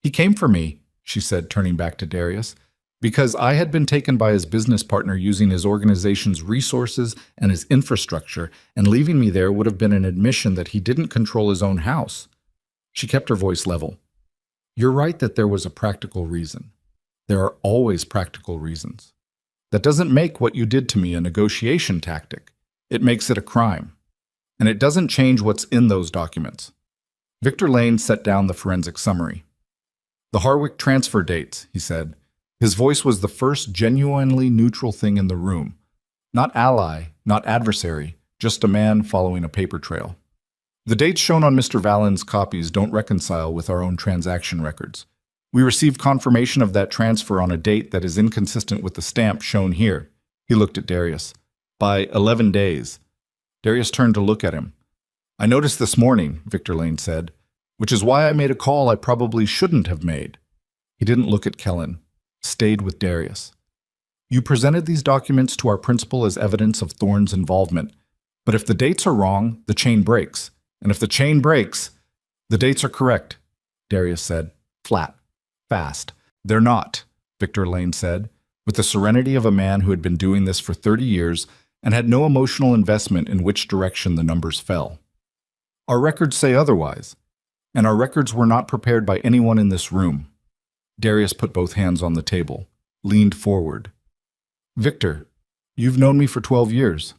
"He came for me," she said, turning back to Darius, "because I had been taken by his business partner using his organization's resources and his infrastructure, and leaving me there would have been an admission that he didn't control his own house." She kept her voice level. "You're right that there was a practical reason. There are always practical reasons. That doesn't make what you did to me a negotiation tactic. It makes it a crime. And it doesn't change what's in those documents." Victor Lane set down the forensic summary. "The Harwick transfer dates," he said. His voice was the first genuinely neutral thing in the room. Not ally, not adversary, just a man following a paper trail. "The dates shown on Mr. Vallon's copies don't reconcile with our own transaction records. We received confirmation of that transfer on a date that is inconsistent with the stamp shown here." He looked at Darius. "By 11 days. Darius turned to look at him. "I noticed this morning," Victor Lane said, "which is why I made a call I probably shouldn't have made." He didn't look at Kellen. Stayed with Darius. "You presented these documents to our principal as evidence of Thorne's involvement. But if the dates are wrong, the chain breaks. And if the chain breaks, the dates are correct," Darius said. Flat. Fast. They're not, Victor Lane said, with the serenity of a man who had been doing this for 30 years and had no emotional investment in which direction the numbers fell. Our records say otherwise, and our records were not prepared by anyone in this room. Darius put both hands on the table, leaned forward. Victor, you've known me for 12 years.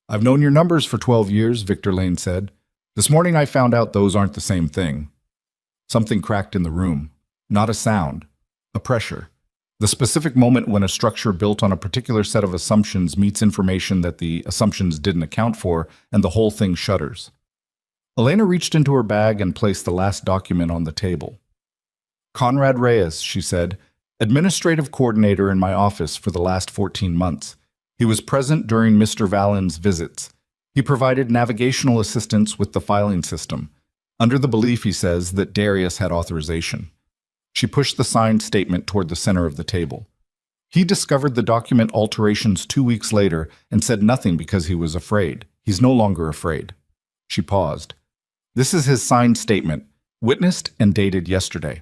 I've known your numbers for 12 years, Victor Lane said. This morning I found out those aren't the same thing. Something cracked in the room. Not a sound. A pressure. The specific moment when a structure built on a particular set of assumptions meets information that the assumptions didn't account for, and the whole thing shudders. Elena reached into her bag and placed the last document on the table. Conrad Reyes, she said, administrative coordinator in my office for the last 14 months. He was present during Mr. Vallen's visits. He provided navigational assistance with the filing system, under the belief, he says, that Darius had authorization. She pushed the signed statement toward the center of the table. He discovered the document alterations 2 weeks later and said nothing because he was afraid. He's no longer afraid. She paused. This is his signed statement, witnessed and dated yesterday.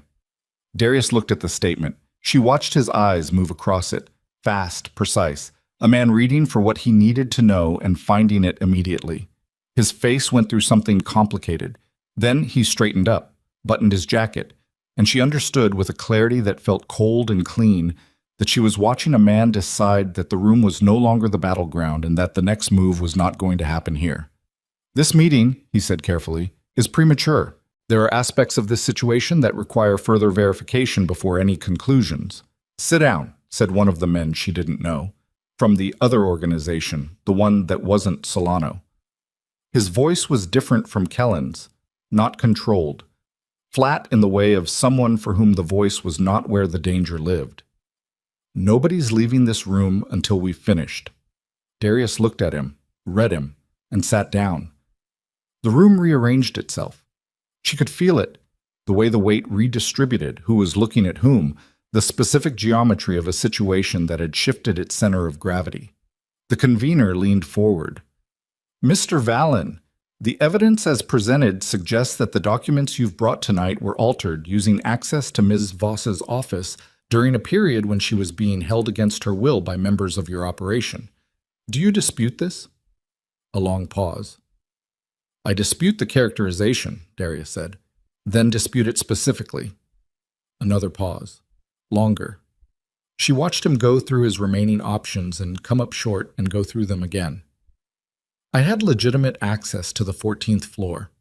Darius looked at the statement. She watched his eyes move across it, fast, precise, a man reading for what he needed to know and finding it immediately. His face went through something complicated. Then he straightened up, buttoned his jacket, and she understood with a clarity that felt cold and clean that she was watching a man decide that the room was no longer the battleground and that the next move was not going to happen here. This meeting, he said carefully, is premature. There are aspects of this situation that require further verification before any conclusions. Sit down, said one of the men she didn't know, from the other organization, the one that wasn't Solano. His voice was different from Kellen's, not controlled, flat in the way of someone for whom the voice was not where the danger lived. Nobody's leaving this room until we've finished. Darius looked at him, read him, and sat down. The room rearranged itself. She could feel it, the way the weight redistributed, who was looking at whom, the specific geometry of a situation that had shifted its center of gravity. The convener leaned forward. Mr. Vallen, the evidence as presented suggests that the documents you've brought tonight were altered using access to Ms. Voss's office during a period when she was being held against her will by members of your operation. Do you dispute this? A long pause. I dispute the characterization, Darius said. Then dispute it specifically. Another pause. Longer. She watched him go through his remaining options and come up short and go through them again. I had legitimate access to the 14th floor.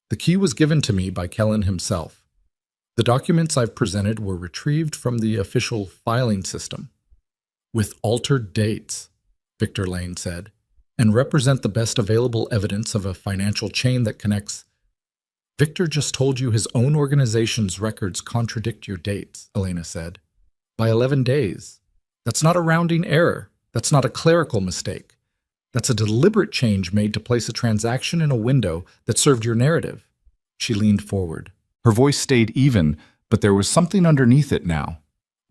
The key was given to me by Kellen himself. The documents I've presented were retrieved from the official filing system. With altered dates, Victor Lane said, and represent the best available evidence of a financial chain that connects. Victor just told you his own organization's records contradict your dates, Elena said. By 11 days. That's not a rounding error. That's not a clerical mistake. That's a deliberate change made to place a transaction in a window that served your narrative. She leaned forward. Her voice stayed even, but there was something underneath it now.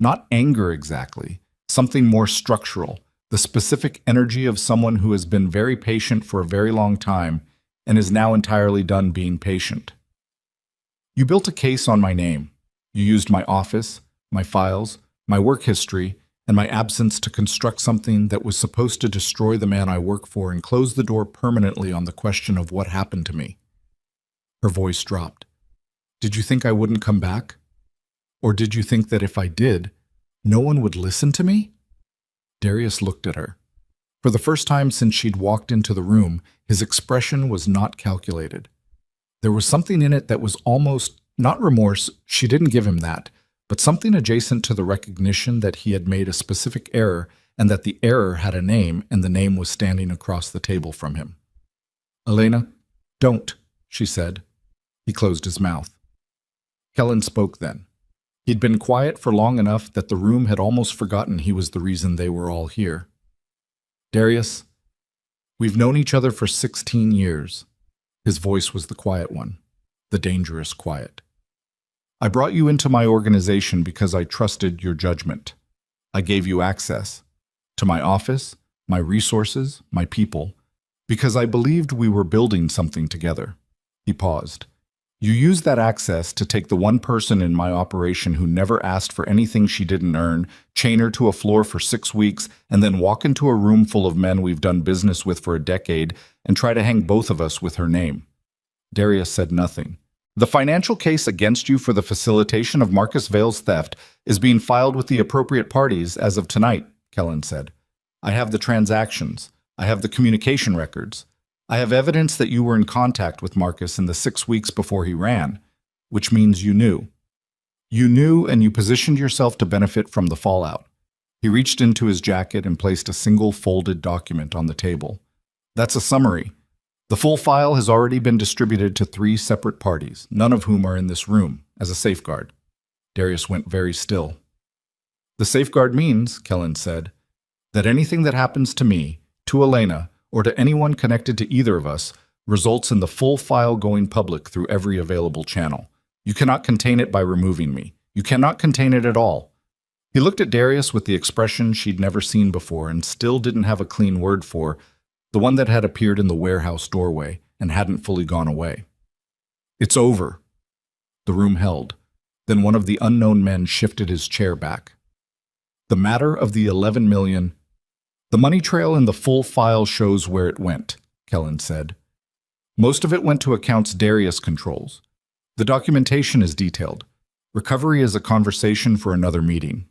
Not anger exactly, something more structural, the specific energy of someone who has been very patient for a very long time and is now entirely done being patient. You built a case on my name. You used my office, my files, my work history, and my absence to construct something that was supposed to destroy the man I work for and close the door permanently on the question of what happened to me. Her voice dropped. Did you think I wouldn't come back? Or did you think that if I did, no one would listen to me? Darius looked at her. For the first time since she'd walked into the room, his expression was not calculated. There was something in it that was almost, not remorse, she didn't give him that, but something adjacent to the recognition that he had made a specific error and that the error had a name and the name was standing across the table from him. Elena, don't, she said. He closed his mouth. Kellen spoke then. He'd been quiet for long enough that the room had almost forgotten he was the reason they were all here. Darius, we've known each other for 16 years. His voice was the quiet one, the dangerous quiet. I brought you into my organization because I trusted your judgment. I gave you access to my office, my resources, my people, because I believed we were building something together. He paused. You used that access to take the one person in my operation who never asked for anything she didn't earn, chain her to a floor for 6 weeks, and then walk into a room full of men we've done business with for a decade and try to hang both of us with her name." Darius said nothing. "The financial case against you for the facilitation of Marcus Vale's theft is being filed with the appropriate parties as of tonight," Kellen said. "I have the transactions. I have the communication records. I have evidence that you were in contact with Marcus in the 6 weeks before he ran, which means you knew. You knew, and you positioned yourself to benefit from the fallout." He reached into his jacket and placed a single folded document on the table. "That's a summary. The full file has already been distributed to 3 separate parties, none of whom are in this room, as a safeguard." Darius went very still. "The safeguard means," Kellen said, "that anything that happens to me, to Elena, or to anyone connected to either of us, results in the full file going public through every available channel. You cannot contain it by removing me. You cannot contain it at all." He looked at Darius with the expression she'd never seen before and still didn't have a clean word for, the one that had appeared in the warehouse doorway and hadn't fully gone away. "It's over." The room held. Then one of the unknown men shifted his chair back. "The matter of the 11 million. The money trail in the full file shows where it went," Kellen said. "Most of it went to accounts Darius controls. The documentation is detailed. Recovery is a conversation for another meeting."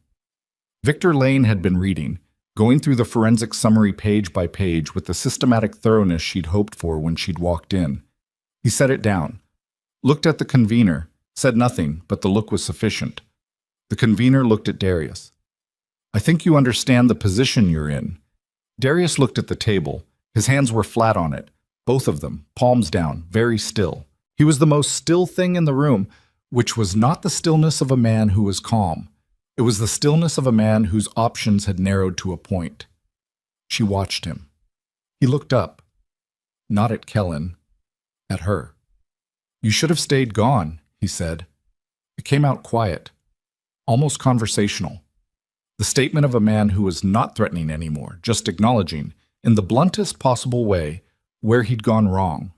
Victor Lane had been reading, going through the forensic summary page by page with the systematic thoroughness she'd hoped for when she'd walked in. He set it down, looked at the convener, said nothing, but the look was sufficient. The convener looked at Darius. "I think you understand the position you're in." Darius looked at the table. His hands were flat on it, both of them, palms down, very still. He was the most still thing in the room, which was not the stillness of a man who was calm. It was the stillness of a man whose options had narrowed to a point. She watched him. He looked up. Not at Kellen. At her. "You should have stayed gone," he said. It came out quiet, almost conversational. The statement of a man who was not threatening anymore, just acknowledging, in the bluntest possible way, where he'd gone wrong.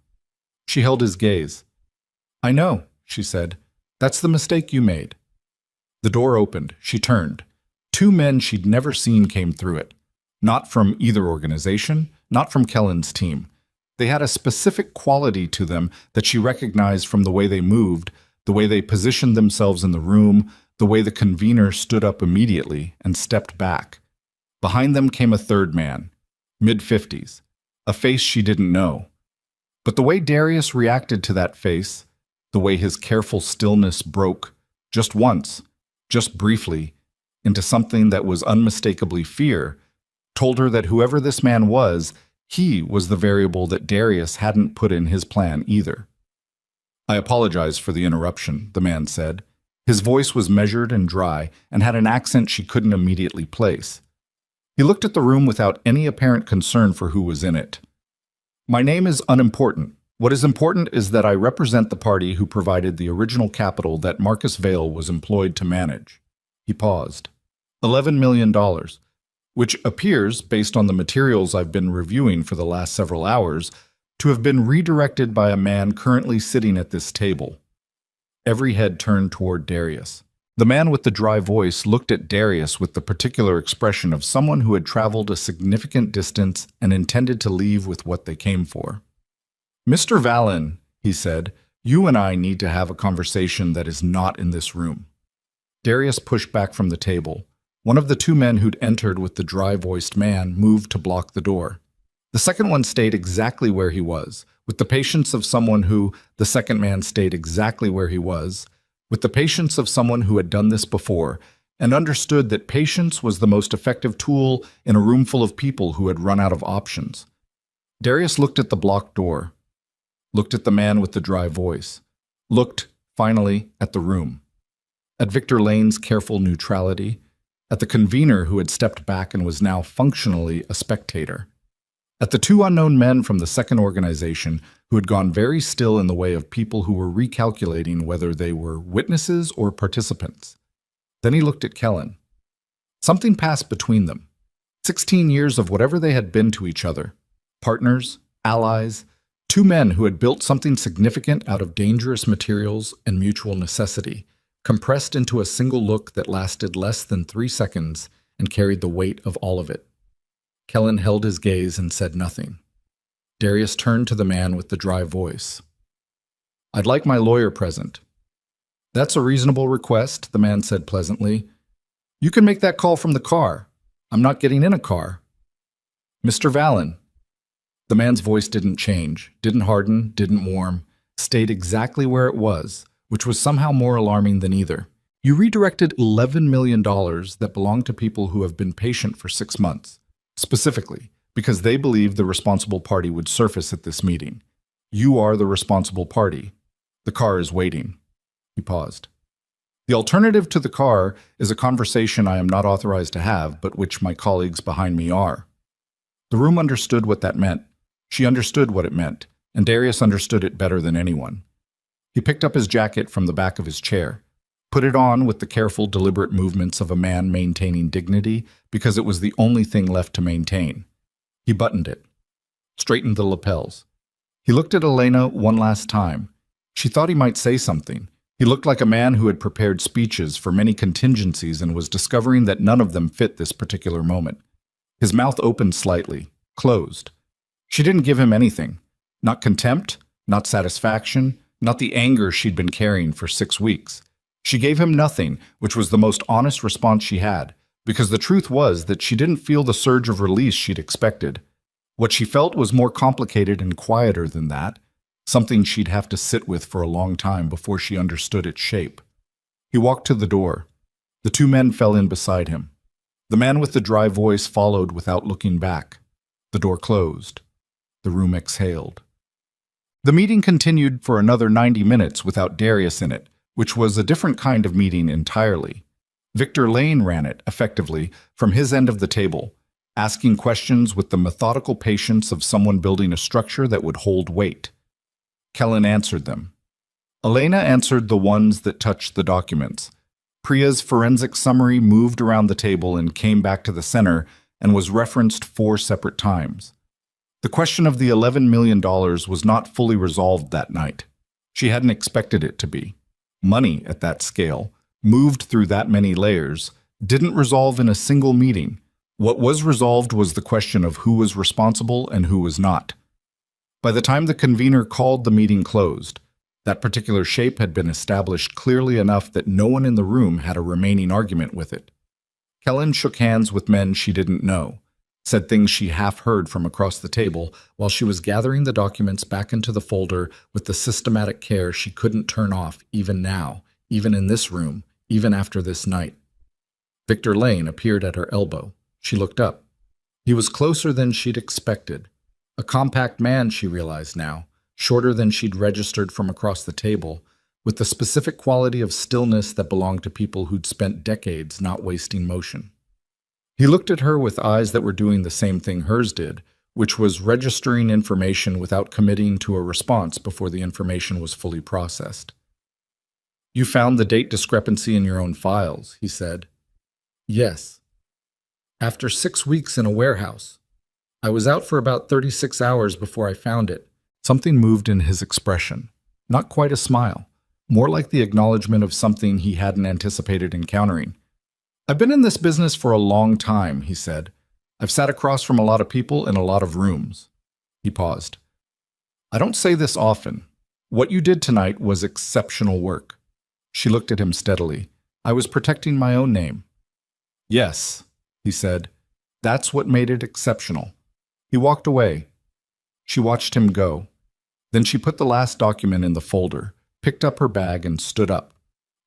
She held his gaze. "I know," she said. "That's the mistake you made." The door opened. She turned. 2 men she'd never seen came through it. Not from either organization, not from Kellen's team. They had a specific quality to them that she recognized from the way they moved, the way they positioned themselves in the room, the way the convener stood up immediately and stepped back. Behind them came a 3rd man, mid-50s, a face she didn't know. But the way Darius reacted to that face, the way his careful stillness broke, just once, just briefly, into something that was unmistakably fear, told her that whoever this man was, he was the variable that Darius hadn't put in his plan either. "I apologize for the interruption," the man said. His voice was measured and dry and had an accent she couldn't immediately place. He looked at the room without any apparent concern for who was in it. "My name is unimportant. What is important is that I represent the party who provided the original capital that Marcus Vale was employed to manage." He paused. $11 million, which appears, based on the materials I've been reviewing for the last several hours, to have been redirected by a man currently sitting at this table. Every head turned toward Darius. The man with the dry voice looked at Darius with the particular expression of someone who had traveled a significant distance and intended to leave with what they came for. "Mr. Vallon," he said, "you and I need to have a conversation that is not in this room." Darius pushed back from the table. One of the 2 men who'd entered with the dry-voiced man moved to block the door. The second one stayed exactly where he was, with the patience of someone who, the second man stayed exactly where he was, with the patience of someone who had done this before, and understood that patience was the most effective tool in a room full of people who had run out of options. Darius looked at the blocked door, looked at the man with the dry voice, looked, finally, at the room, at Victor Lane's careful neutrality, at the convener who had stepped back and was now functionally a spectator, at the 2 unknown men from the second organization who had gone very still in the way of people who were recalculating whether they were witnesses or participants. Then he looked at Kellen. Something passed between them. 16 years of whatever they had been to each other. Partners, allies, Two men who had built something significant out of dangerous materials and mutual necessity, compressed into a single look that lasted less than 3 seconds and carried the weight of all of it. Kellen held his gaze and said nothing. Darius turned to the man with the dry voice. "I'd like my lawyer present." "That's a reasonable request," the man said pleasantly. "You can make that call from the car. I'm not getting in a car." "Mr. Vallon." The man's voice didn't change, didn't harden, didn't warm, stayed exactly where it was, which was somehow more alarming than either. "You redirected $11 million that belonged to people who have been patient for 6 months, specifically because they believed the responsible party would surface at this meeting. You are the responsible party. The car is waiting." He paused. "The alternative to the car is a conversation I am not authorized to have, but which my colleagues behind me are." The room understood what that meant. She understood what it meant, and Darius understood it better than anyone. He picked up his jacket from the back of his chair, put it on with the careful, deliberate movements of a man maintaining dignity because it was the only thing left to maintain. He buttoned it, straightened the lapels. He looked at Elena one last time. She thought he might say something. He looked like a man who had prepared speeches for many contingencies and was discovering that none of them fit this particular moment. His mouth opened slightly, closed. She didn't give him anything. Not contempt, not satisfaction, not the anger she'd been carrying for 6 weeks. She gave him nothing, which was the most honest response she had, because the truth was that she didn't feel the surge of release she'd expected. What she felt was more complicated and quieter than that, something she'd have to sit with for a long time before she understood its shape. He walked to the door. The two men fell in beside him. The man with the dry voice followed without looking back. The door closed. The room exhaled. The meeting continued for another 90 minutes without Darius in it, which was a different kind of meeting entirely. Victor Lane ran it, effectively, from his end of the table, asking questions with the methodical patience of someone building a structure that would hold weight. Kellen answered them. Elena answered the ones that touched the documents. Priya's forensic summary moved around the table and came back to the center and was referenced 4 separate times. The question of the $11 million was not fully resolved that night. She hadn't expected it to be. Money at that scale, moved through that many layers, didn't resolve in a single meeting. What was resolved was the question of who was responsible and who was not. By the time the convener called the meeting closed, that particular shape had been established clearly enough that no one in the room had a remaining argument with it. Kellen shook hands with men she didn't know, said things she half heard from across the table while she was gathering the documents back into the folder with the systematic care she couldn't turn off even now, even in this room, even after this night. Victor Lane appeared at her elbow. She looked up. He was closer than she'd expected. A compact man, she realized now, shorter than she'd registered from across the table, with the specific quality of stillness that belonged to people who'd spent decades not wasting motion. He looked at her with eyes that were doing the same thing hers did, which was registering information without committing to a response before the information was fully processed. "You found the date discrepancy in your own files," he said. "Yes. After 6 weeks in a warehouse. I was out for about 36 hours before I found it." Something moved in his expression. Not quite a smile. More like the acknowledgement of something he hadn't anticipated encountering. "I've been in this business for a long time," he said. "I've sat across from a lot of people in a lot of rooms." He paused. "I don't say this often. What you did tonight was exceptional work." She looked at him steadily. "I was protecting my own name." "Yes," he said. "That's what made it exceptional." He walked away. She watched him go. Then she put the last document in the folder, picked up her bag, and stood up.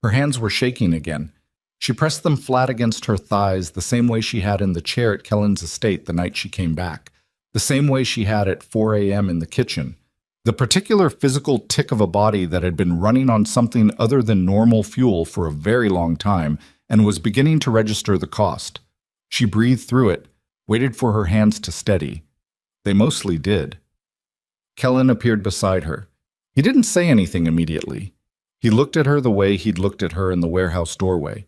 Her hands were shaking again. She pressed them flat against her thighs the same way she had in the chair at Kellen's estate the night she came back, the same way she had at 4 a.m. in the kitchen. The particular physical tick of a body that had been running on something other than normal fuel for a very long time and was beginning to register the cost. She breathed through it, waited for her hands to steady. They mostly did. Kellen appeared beside her. He didn't say anything immediately. He looked at her the way he'd looked at her in the warehouse doorway.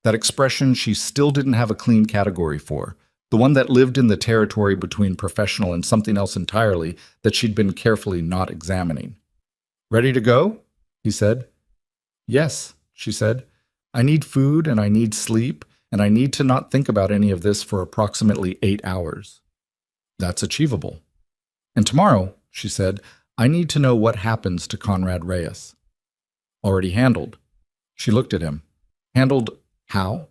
That expression she still didn't have a clean category for, the one that lived in the territory between professional and something else entirely that she'd been carefully not examining. "Ready to go?" he said. "Yes," she said. "I need food and I need sleep, and I need to not think about any of this for approximately 8 hours." "That's achievable." "And tomorrow," she said, "I need to know what happens to Conrad Reyes." "Already handled." She looked at him. "Handled how?"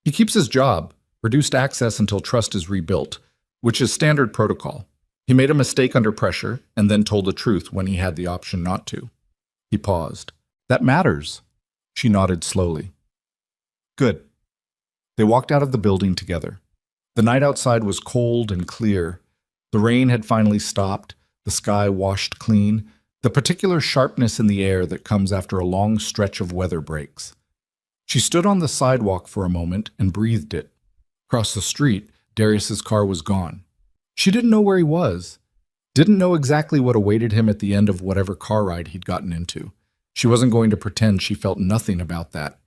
"He keeps his job, reduced access until trust is rebuilt, which is standard protocol. He made a mistake under pressure and then told the truth when he had the option not to." He paused. "That matters." She nodded slowly. "Good." They walked out of the building together. The night outside was cold and clear. The rain had finally stopped, the sky washed clean, the particular sharpness in the air that comes after a long stretch of weather breaks. She stood on the sidewalk for a moment and breathed it. Across the street, Darius's car was gone. She didn't know where he was, didn't know exactly what awaited him at the end of whatever car ride he'd gotten into. She wasn't going to pretend she felt nothing about that.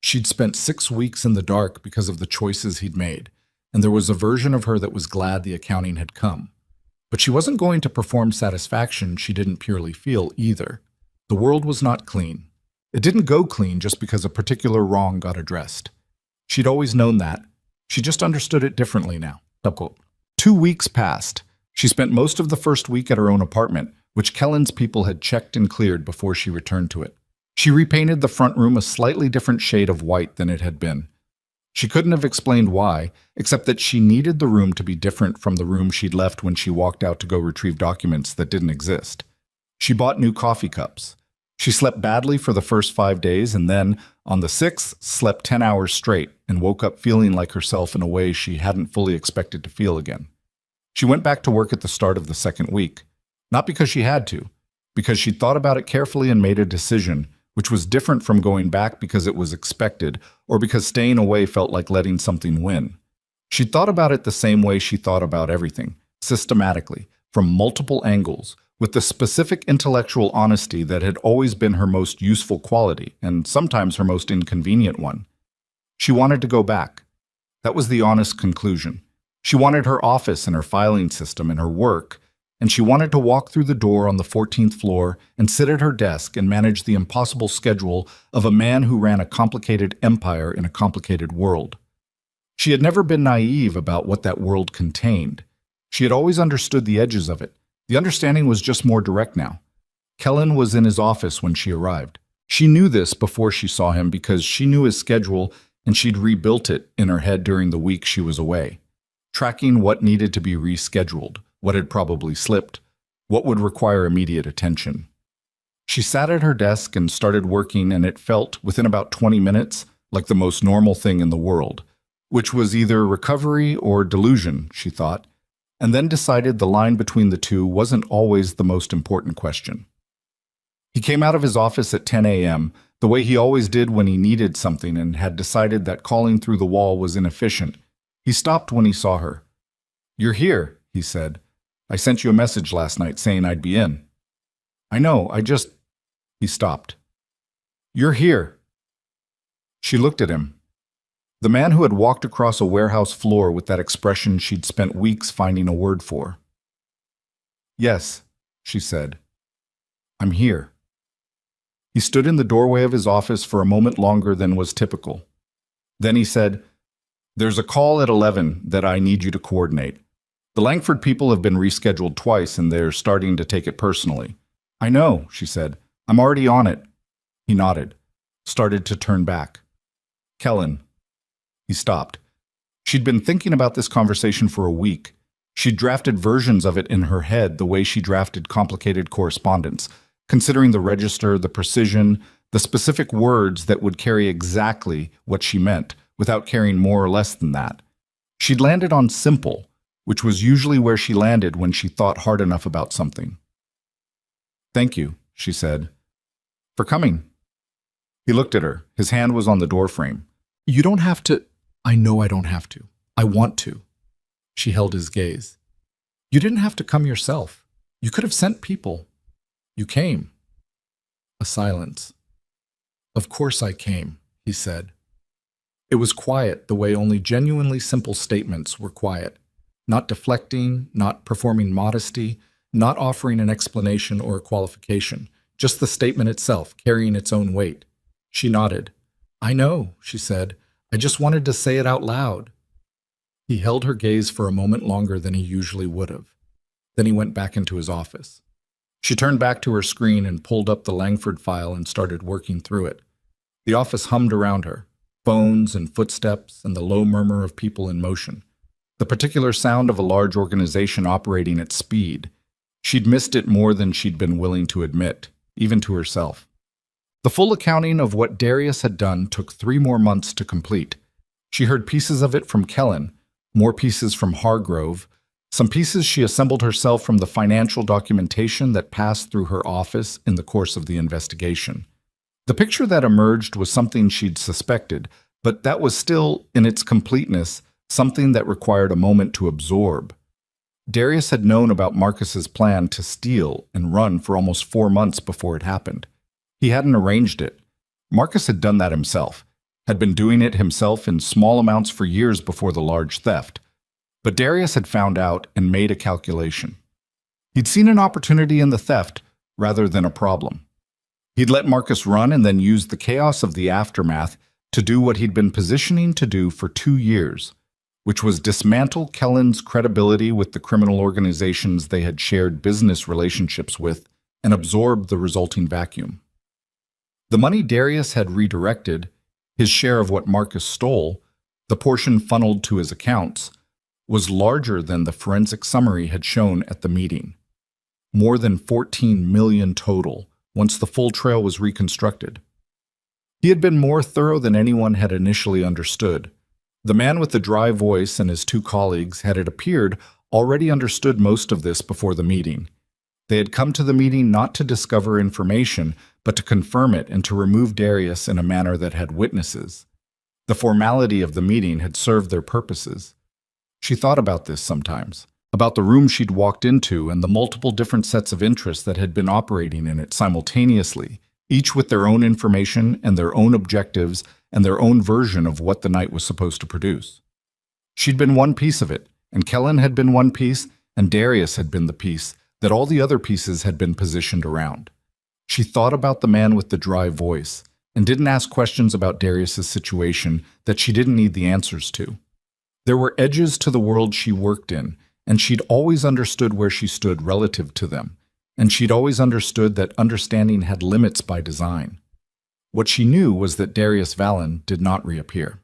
She'd spent 6 weeks in the dark because of the choices he'd made, and there was a version of her that was glad the accounting had come. But she wasn't going to perform satisfaction she didn't purely feel either. The world was not clean. It didn't go clean just because a particular wrong got addressed. She'd always known that. She just understood it differently now. 2 weeks passed. She spent most of the first week at her own apartment, which Kellen's people had checked and cleared before she returned to it. She repainted the front room a slightly different shade of white than it had been. She couldn't have explained why, except that she needed the room to be different from the room she'd left when she walked out to go retrieve documents that didn't exist. She bought new coffee cups. She slept badly for the first 5 days and then, on the 6th, slept 10 hours straight and woke up feeling like herself in a way she hadn't fully expected to feel again. She went back to work at the start of the second week. Not because she had to, because she'd thought about it carefully and made a decision, which was different from going back because it was expected or because staying away felt like letting something win. She'd thought about it the same way she thought about everything, systematically, from multiple angles, with the specific intellectual honesty that had always been her most useful quality and sometimes her most inconvenient one. She wanted to go back. That was the honest conclusion. She wanted her office and her filing system and her work, and she wanted to walk through the door on the 14th floor and sit at her desk and manage the impossible schedule of a man who ran a complicated empire in a complicated world. She had never been naive about what that world contained. She had always understood the edges of it. The understanding was just more direct now. Kellen was in his office when she arrived. She knew this before she saw him because she knew his schedule and she'd rebuilt it in her head during the week she was away, tracking what needed to be rescheduled, what had probably slipped, what would require immediate attention. She sat at her desk and started working, and it felt, within about 20 minutes, like the most normal thing in the world, which was either recovery or delusion, she thought, and then decided the line between the two wasn't always the most important question. He came out of his office at 10 a.m., the way he always did when he needed something and had decided that calling through the wall was inefficient. He stopped when he saw her. "You're here," he said. "I sent you a message last night saying I'd be in." "I know, He stopped. "You're here." She looked at him. The man who had walked across a warehouse floor with that expression she'd spent weeks finding a word for. "Yes," she said. "I'm here." He stood in the doorway of his office for a moment longer than was typical. Then he said, "There's a call at 11 that I need you to coordinate. The Langford people have been rescheduled twice and they're starting to take it personally." "I know," she said. "I'm already on it." He nodded, started to turn back. "Kellen." He stopped. She'd been thinking about this conversation for a week. She'd drafted versions of it in her head the way she drafted complicated correspondence, considering the register, the precision, the specific words that would carry exactly what she meant, without caring more or less than that. She'd landed on simple, which was usually where she landed when she thought hard enough about something. "Thank you," she said. "For coming." He looked at her. His hand was on the doorframe. "You don't have to." "I know I don't have to. I want to." She held his gaze. "You didn't have to come yourself. You could have sent people. You came." A silence. "Of course I came," he said. It was quiet the way only genuinely simple statements were quiet. Not deflecting, not performing modesty, not offering an explanation or a qualification. Just the statement itself, carrying its own weight. She nodded. "I know," she said. "I just wanted to say it out loud." He held her gaze for a moment longer than he usually would have. Then he went back into his office. She turned back to her screen and pulled up the Langford file and started working through it. The office hummed around her, phones and footsteps and the low murmur of people in motion. The particular sound of a large organization operating at speed. She'd missed it more than she'd been willing to admit, even to herself. The full accounting of what Darius had done took 3 more months to complete. She heard pieces of it from Kellen, more pieces from Hargrove, some pieces she assembled herself from the financial documentation that passed through her office in the course of the investigation. The picture that emerged was something she'd suspected, but that was still, in its completeness, something that required a moment to absorb. Darius had known about Marcus's plan to steal and run for almost 4 months before it happened. He hadn't arranged it. Marcus had done that himself, had been doing it himself in small amounts for years before the large theft. But Darius had found out and made a calculation. He'd seen an opportunity in the theft rather than a problem. He'd let Marcus run and then used the chaos of the aftermath to do what he'd been positioning to do for 2 years, which was dismantle Kellen's credibility with the criminal organizations they had shared business relationships with and absorb the resulting vacuum. The money Darius had redirected, his share of what Marcus stole, the portion funneled to his accounts, was larger than the forensic summary had shown at the meeting. More than 14 million total, once the full trail was reconstructed. He had been more thorough than anyone had initially understood. The man with the dry voice and his 2 colleagues had, it appeared, already understood most of this before the meeting. They had come to the meeting not to discover information, but to confirm it and to remove Darius in a manner that had witnesses. The formality of the meeting had served their purposes. She thought about this sometimes, about the room she'd walked into and the multiple different sets of interests that had been operating in it simultaneously, each with their own information and their own objectives and their own version of what the night was supposed to produce. She'd been one piece of it, and Kellen had been one piece, and Darius had been the piece that all the other pieces had been positioned around. She thought about the man with the dry voice, and didn't ask questions about Darius's situation that she didn't need the answers to. There were edges to the world she worked in, and she'd always understood where she stood relative to them, and she'd always understood that understanding had limits by design. What she knew was that Darius Vallon did not reappear.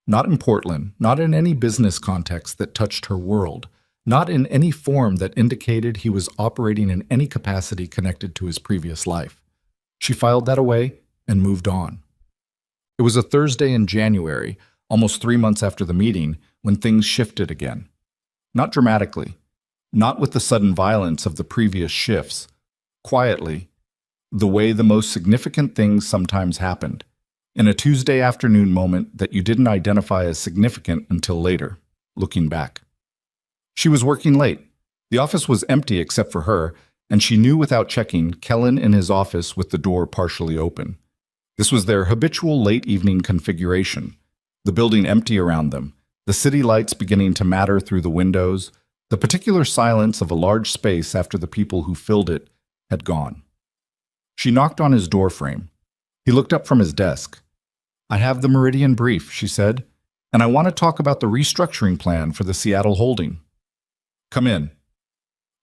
Not in Portland, not in any business context that touched her world, not in any form that indicated he was operating in any capacity connected to his previous life. She filed that away and moved on. It was a Thursday in January, almost 3 months after the meeting, when things shifted again. Not dramatically, not with the sudden violence of the previous shifts, quietly, the way the most significant things sometimes happened, in a Tuesday afternoon moment that you didn't identify as significant until later, looking back. She was working late. The office was empty except for her, and she knew without checking Kellen in his office with the door partially open. This was their habitual late evening configuration, the building empty around them, the city lights beginning to matter through the windows, the particular silence of a large space after the people who filled it had gone. She knocked on his doorframe. He looked up from his desk. "I have the Meridian brief," she said, "and I want to talk about the restructuring plan for the Seattle holding." "Come in."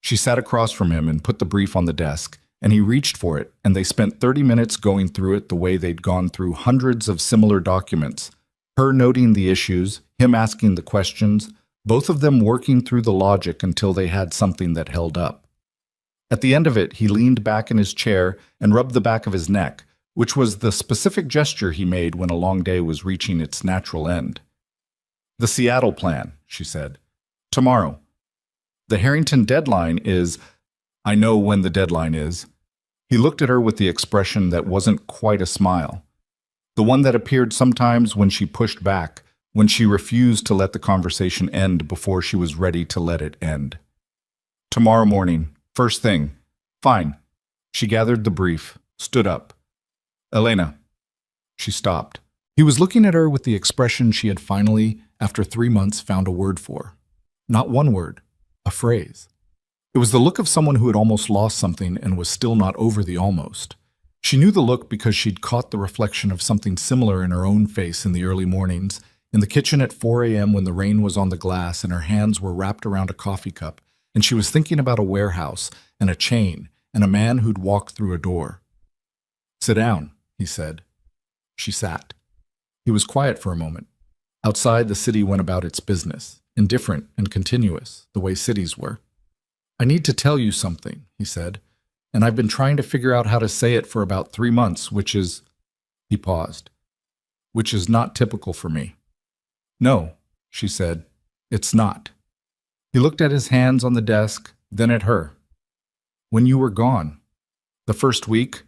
She sat across from him and put the brief on the desk, and he reached for it, and they spent 30 minutes going through it the way they'd gone through hundreds of similar documents, her noting the issues, him asking the questions, both of them working through the logic until they had something that held up. At the end of it, he leaned back in his chair and rubbed the back of his neck, which was the specific gesture he made when a long day was reaching its natural end. "The Seattle plan," she said. "Tomorrow. The Harrington deadline is—" "I know when the deadline is." He looked at her with the expression that wasn't quite a smile. The one that appeared sometimes when she pushed back, when she refused to let the conversation end before she was ready to let it end. "Tomorrow morning, first thing." "Fine." She gathered the brief, stood up. "Elena." She stopped. He was looking at her with the expression she had finally, after 3 months, found a word for. Not one word, a phrase. It was the look of someone who had almost lost something and was still not over the almost. She knew the look because she'd caught the reflection of something similar in her own face in the early mornings, in the kitchen at 4 a.m. when the rain was on the glass and her hands were wrapped around a coffee cup, and she was thinking about a warehouse and a chain and a man who'd walked through a door. "Sit down," he said. She sat. He was quiet for a moment. Outside, the city went about its business, indifferent and continuous, the way cities were. "I need to tell you something," he said, "and I've been trying to figure out how to say it for about 3 months, which is—" He paused. "Which is not typical for me." "No," she said, "it's not." He looked at his hands on the desk, then at her. "When you were gone, the first week,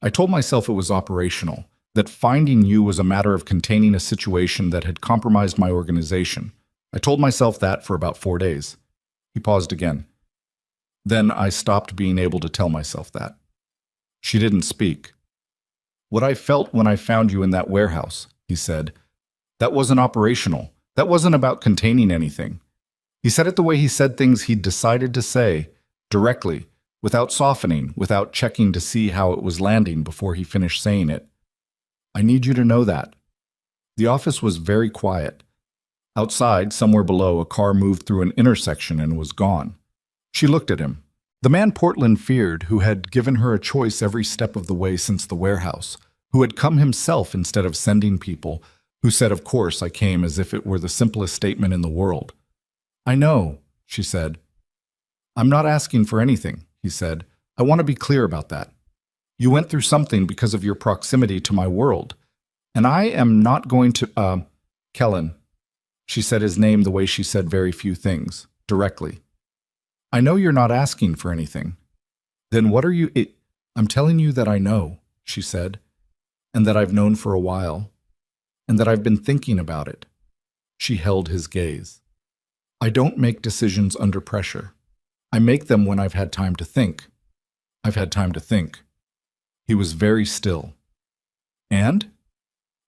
I told myself it was operational, that finding you was a matter of containing a situation that had compromised my organization. I told myself that for about 4 days." He paused again. "Then I stopped being able to tell myself that." She didn't speak. "What I felt when I found you in that warehouse," he said, "that wasn't operational. That wasn't about containing anything." He said it the way he said things he'd decided to say, directly, without softening, without checking to see how it was landing before he finished saying it. "I need you to know that." The office was very quiet. Outside, somewhere below, a car moved through an intersection and was gone. She looked at him. The man Portland feared, who had given her a choice every step of the way since the warehouse, who had come himself instead of sending people, who said, "Of course, I came," as if it were the simplest statement in the world. "I know," she said. "I'm not asking for anything," he said. "I want to be clear about that. You went through something because of your proximity to my world. And I am not going to, Kellen." She said his name the way she said very few things, directly. "I know you're not asking for anything." "Then what are you— "I'm telling you that I know," she said, "and that I've known for a while, and that I've been thinking about it." She held his gaze. "I don't make decisions under pressure. I make them when I've had time to think. I've had time to think." He was very still. "And?"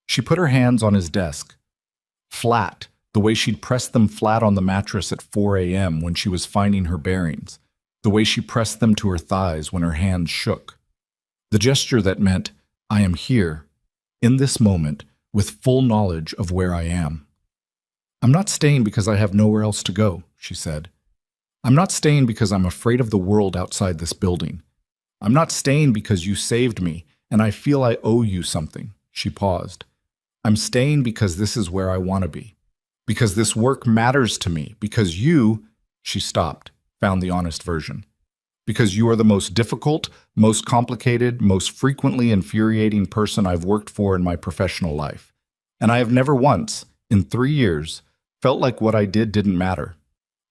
She put her hands on his desk. Flat, the way she'd pressed them flat on the mattress at 4 a.m. when she was finding her bearings, the way she pressed them to her thighs when her hands shook. The gesture that meant, "I am here, in this moment, with full knowledge of where I am." "I'm not staying because I have nowhere else to go," she said. "I'm not staying because I'm afraid of the world outside this building. I'm not staying because you saved me and I feel I owe you something." She paused. "I'm staying because this is where I want to be. Because this work matters to me. Because you—" She stopped, found the honest version. "Because you are the most difficult, most complicated, most frequently infuriating person I've worked for in my professional life. And I have never once, in 3 years, felt like what I did didn't matter."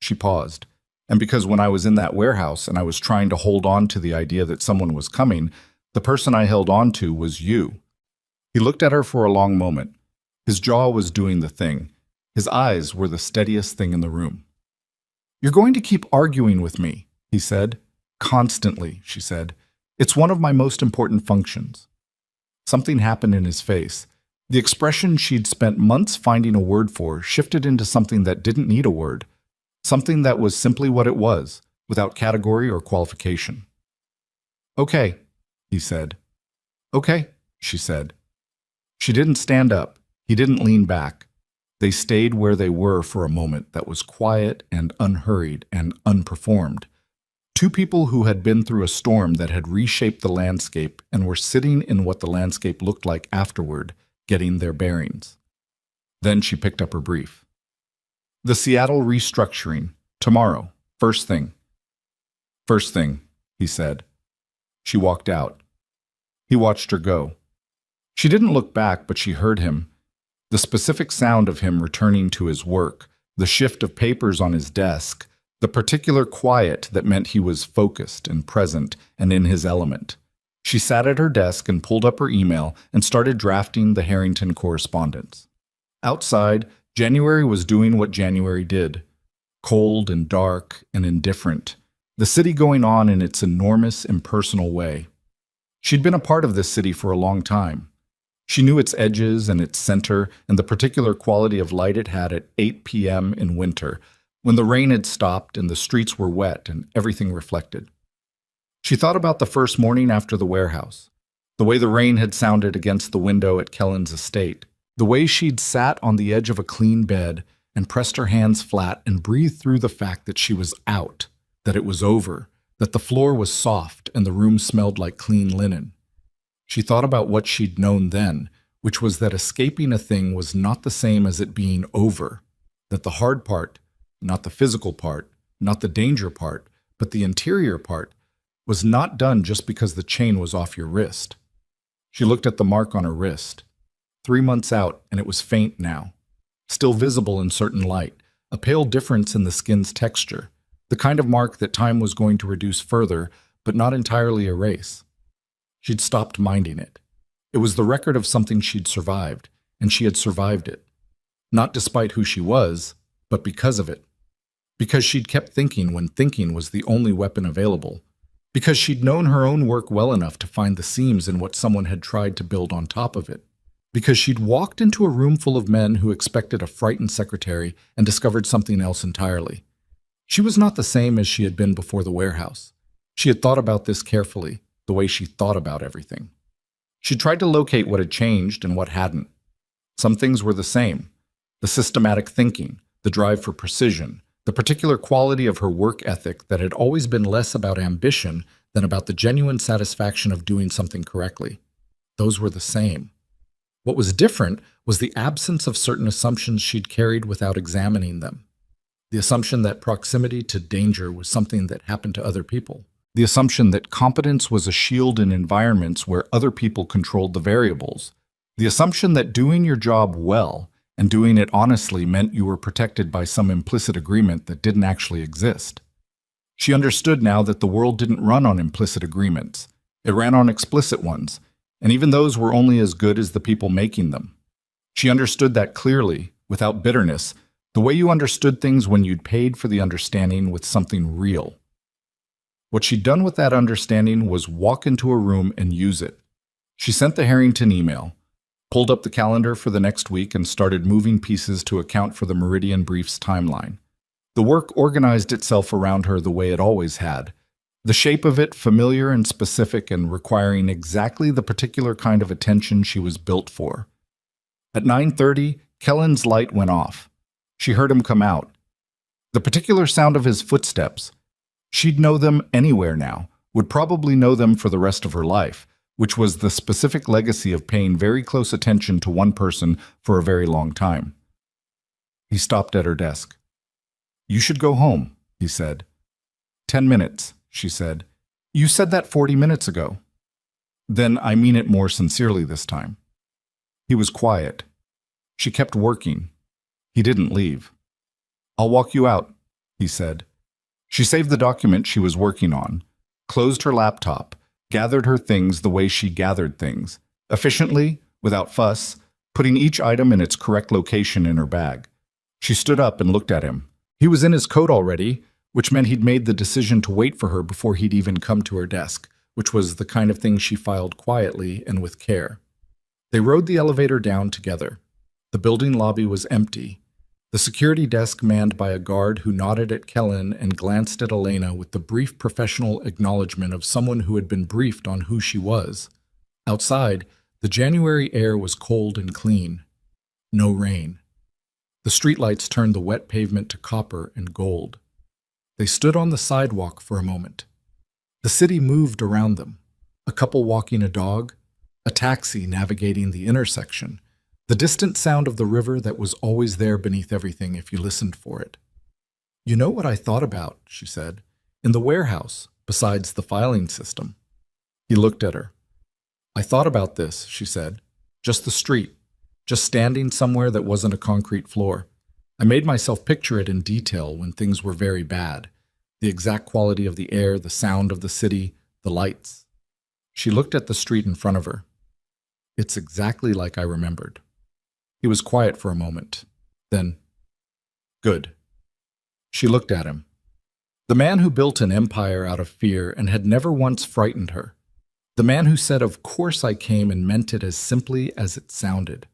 She paused. "And because when I was in that warehouse and I was trying to hold on to the idea that someone was coming, the person I held on to was you." He looked at her for a long moment. His jaw was doing the thing. His eyes were the steadiest thing in the room. "You're going to keep arguing with me," he said. "Constantly," she said. "It's one of my most important functions." Something happened in his face. The expression she'd spent months finding a word for shifted into something that didn't need a word. Something that was simply what it was, without category or qualification. "Okay," he said. "Okay," she said. She didn't stand up. He didn't lean back. They stayed where they were for a moment that was quiet and unhurried and unperformed. Two people who had been through a storm that had reshaped the landscape and were sitting in what the landscape looked like afterward, getting their bearings. Then she picked up her brief. "The Seattle restructuring, tomorrow, first thing." "First thing," he said. She walked out. He watched her go. She didn't look back, but she heard him. The specific sound of him returning to his work, the shift of papers on his desk, the particular quiet that meant he was focused and present and in his element. She sat at her desk and pulled up her email and started drafting the Harrington correspondence. Outside, January was doing what January did. Cold and dark and indifferent. The city going on in its enormous, impersonal way. She'd been a part of this city for a long time. She knew its edges and its center and the particular quality of light it had at 8 p.m. in winter, when the rain had stopped and the streets were wet and everything reflected. She thought about the first morning after the warehouse, the way the rain had sounded against the window at Kellen's estate, the way she'd sat on the edge of a clean bed and pressed her hands flat and breathed through the fact that she was out, that it was over, that the floor was soft and the room smelled like clean linen. She thought about what she'd known then, which was that escaping a thing was not the same as it being over, that the hard part, not the physical part, not the danger part, but the interior part, was not done just because the chain was off your wrist. She looked at the mark on her wrist. 3 months out, and it was faint now, still visible in certain light, a pale difference in the skin's texture, the kind of mark that time was going to reduce further, but not entirely erase. She'd stopped minding it. It was the record of something she'd survived, and she had survived it. Not despite who she was, but because of it. Because she'd kept thinking when thinking was the only weapon available. Because she'd known her own work well enough to find the seams in what someone had tried to build on top of it. Because she'd walked into a room full of men who expected a frightened secretary and discovered something else entirely. She was not the same as she had been before the warehouse. She had thought about this carefully, the way she thought about everything. She tried to locate what had changed and what hadn't. Some things were the same. The systematic thinking, the drive for precision, the particular quality of her work ethic that had always been less about ambition than about the genuine satisfaction of doing something correctly. Those were the same. What was different was the absence of certain assumptions she'd carried without examining them. The assumption that proximity to danger was something that happened to other people. The assumption that competence was a shield in environments where other people controlled the variables. The assumption that doing your job well and doing it honestly meant you were protected by some implicit agreement that didn't actually exist. She understood now that the world didn't run on implicit agreements. It ran on explicit ones, and even those were only as good as the people making them. She understood that clearly, without bitterness, the way you understood things when you'd paid for the understanding with something real. What she'd done with that understanding was walk into a room and use it. She sent the Harrington email, pulled up the calendar for the next week, and started moving pieces to account for the Meridian Brief's timeline. The work organized itself around her the way it always had, the shape of it familiar and specific and requiring exactly the particular kind of attention she was built for. At 9:30, Kellen's light went off. She heard him come out. The particular sound of his footsteps, she'd know them anywhere now, would probably know them for the rest of her life, which was the specific legacy of paying very close attention to one person for a very long time. He stopped at her desk. "You should go home," he said. "10 minutes," she said. "You said that 40 minutes ago." "Then I mean it more sincerely this time." He was quiet. She kept working. He didn't leave. "I'll walk you out," he said. She saved the document she was working on, closed her laptop, gathered her things the way she gathered things, efficiently, without fuss, putting each item in its correct location in her bag. She stood up and looked at him. He was in his coat already, which meant he'd made the decision to wait for her before he'd even come to her desk, which was the kind of thing she filed quietly and with care. They rode the elevator down together. The building lobby was empty. The security desk manned by a guard who nodded at Kellen and glanced at Elena with the brief professional acknowledgement of someone who had been briefed on who she was. Outside, the January air was cold and clean. No rain. The streetlights turned the wet pavement to copper and gold. They stood on the sidewalk for a moment. The city moved around them. A couple walking a dog, a taxi navigating the intersection, the distant sound of the river that was always there beneath everything if you listened for it. "You know what I thought about," she said, "in the warehouse, besides the filing system." He looked at her. "I thought about this," she said. "Just the street. Just standing somewhere that wasn't a concrete floor. I made myself picture it in detail when things were very bad. The exact quality of the air, the sound of the city, the lights." She looked at the street in front of her. "It's exactly like I remembered." He was quiet for a moment. Then, "Good." She looked at him. The man who built an empire out of fear and had never once frightened her. The man who said, "Of course I came," and meant it as simply as it sounded.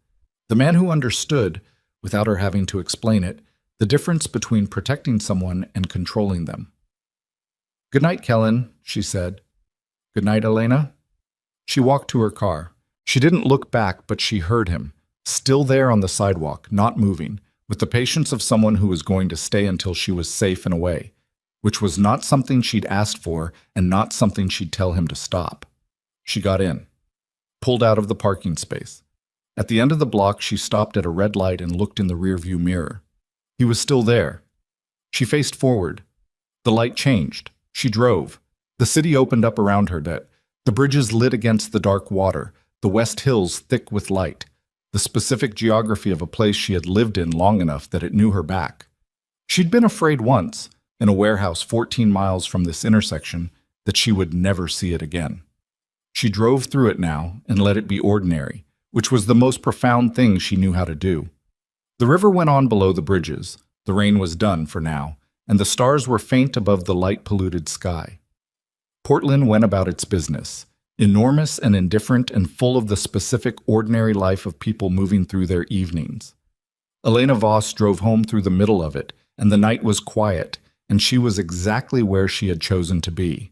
The man who understood, without her having to explain it, the difference between protecting someone and controlling them. "Good night, Kellen," she said. "Good night, Elena." She walked to her car. She didn't look back, but she heard him, still there on the sidewalk, not moving, with the patience of someone who was going to stay until she was safe and away, which was not something she'd asked for and not something she'd tell him to stop. She got in, pulled out of the parking space. At the end of the block, she stopped at a red light and looked in the rearview mirror. He was still there. She faced forward. The light changed. She drove. The city opened up around her, the bridges lit against the dark water, the West Hills thick with light, the specific geography of a place she had lived in long enough that it knew her back. She'd been afraid once, in a warehouse 14 miles from this intersection, that she would never see it again. She drove through it now and let it be ordinary, which was the most profound thing she knew how to do. The river went on below the bridges. The rain was done for now, and the stars were faint above the light-polluted sky. Portland went about its business, enormous and indifferent and full of the specific ordinary life of people moving through their evenings. Elena Voss drove home through the middle of it, and the night was quiet, and she was exactly where she had chosen to be.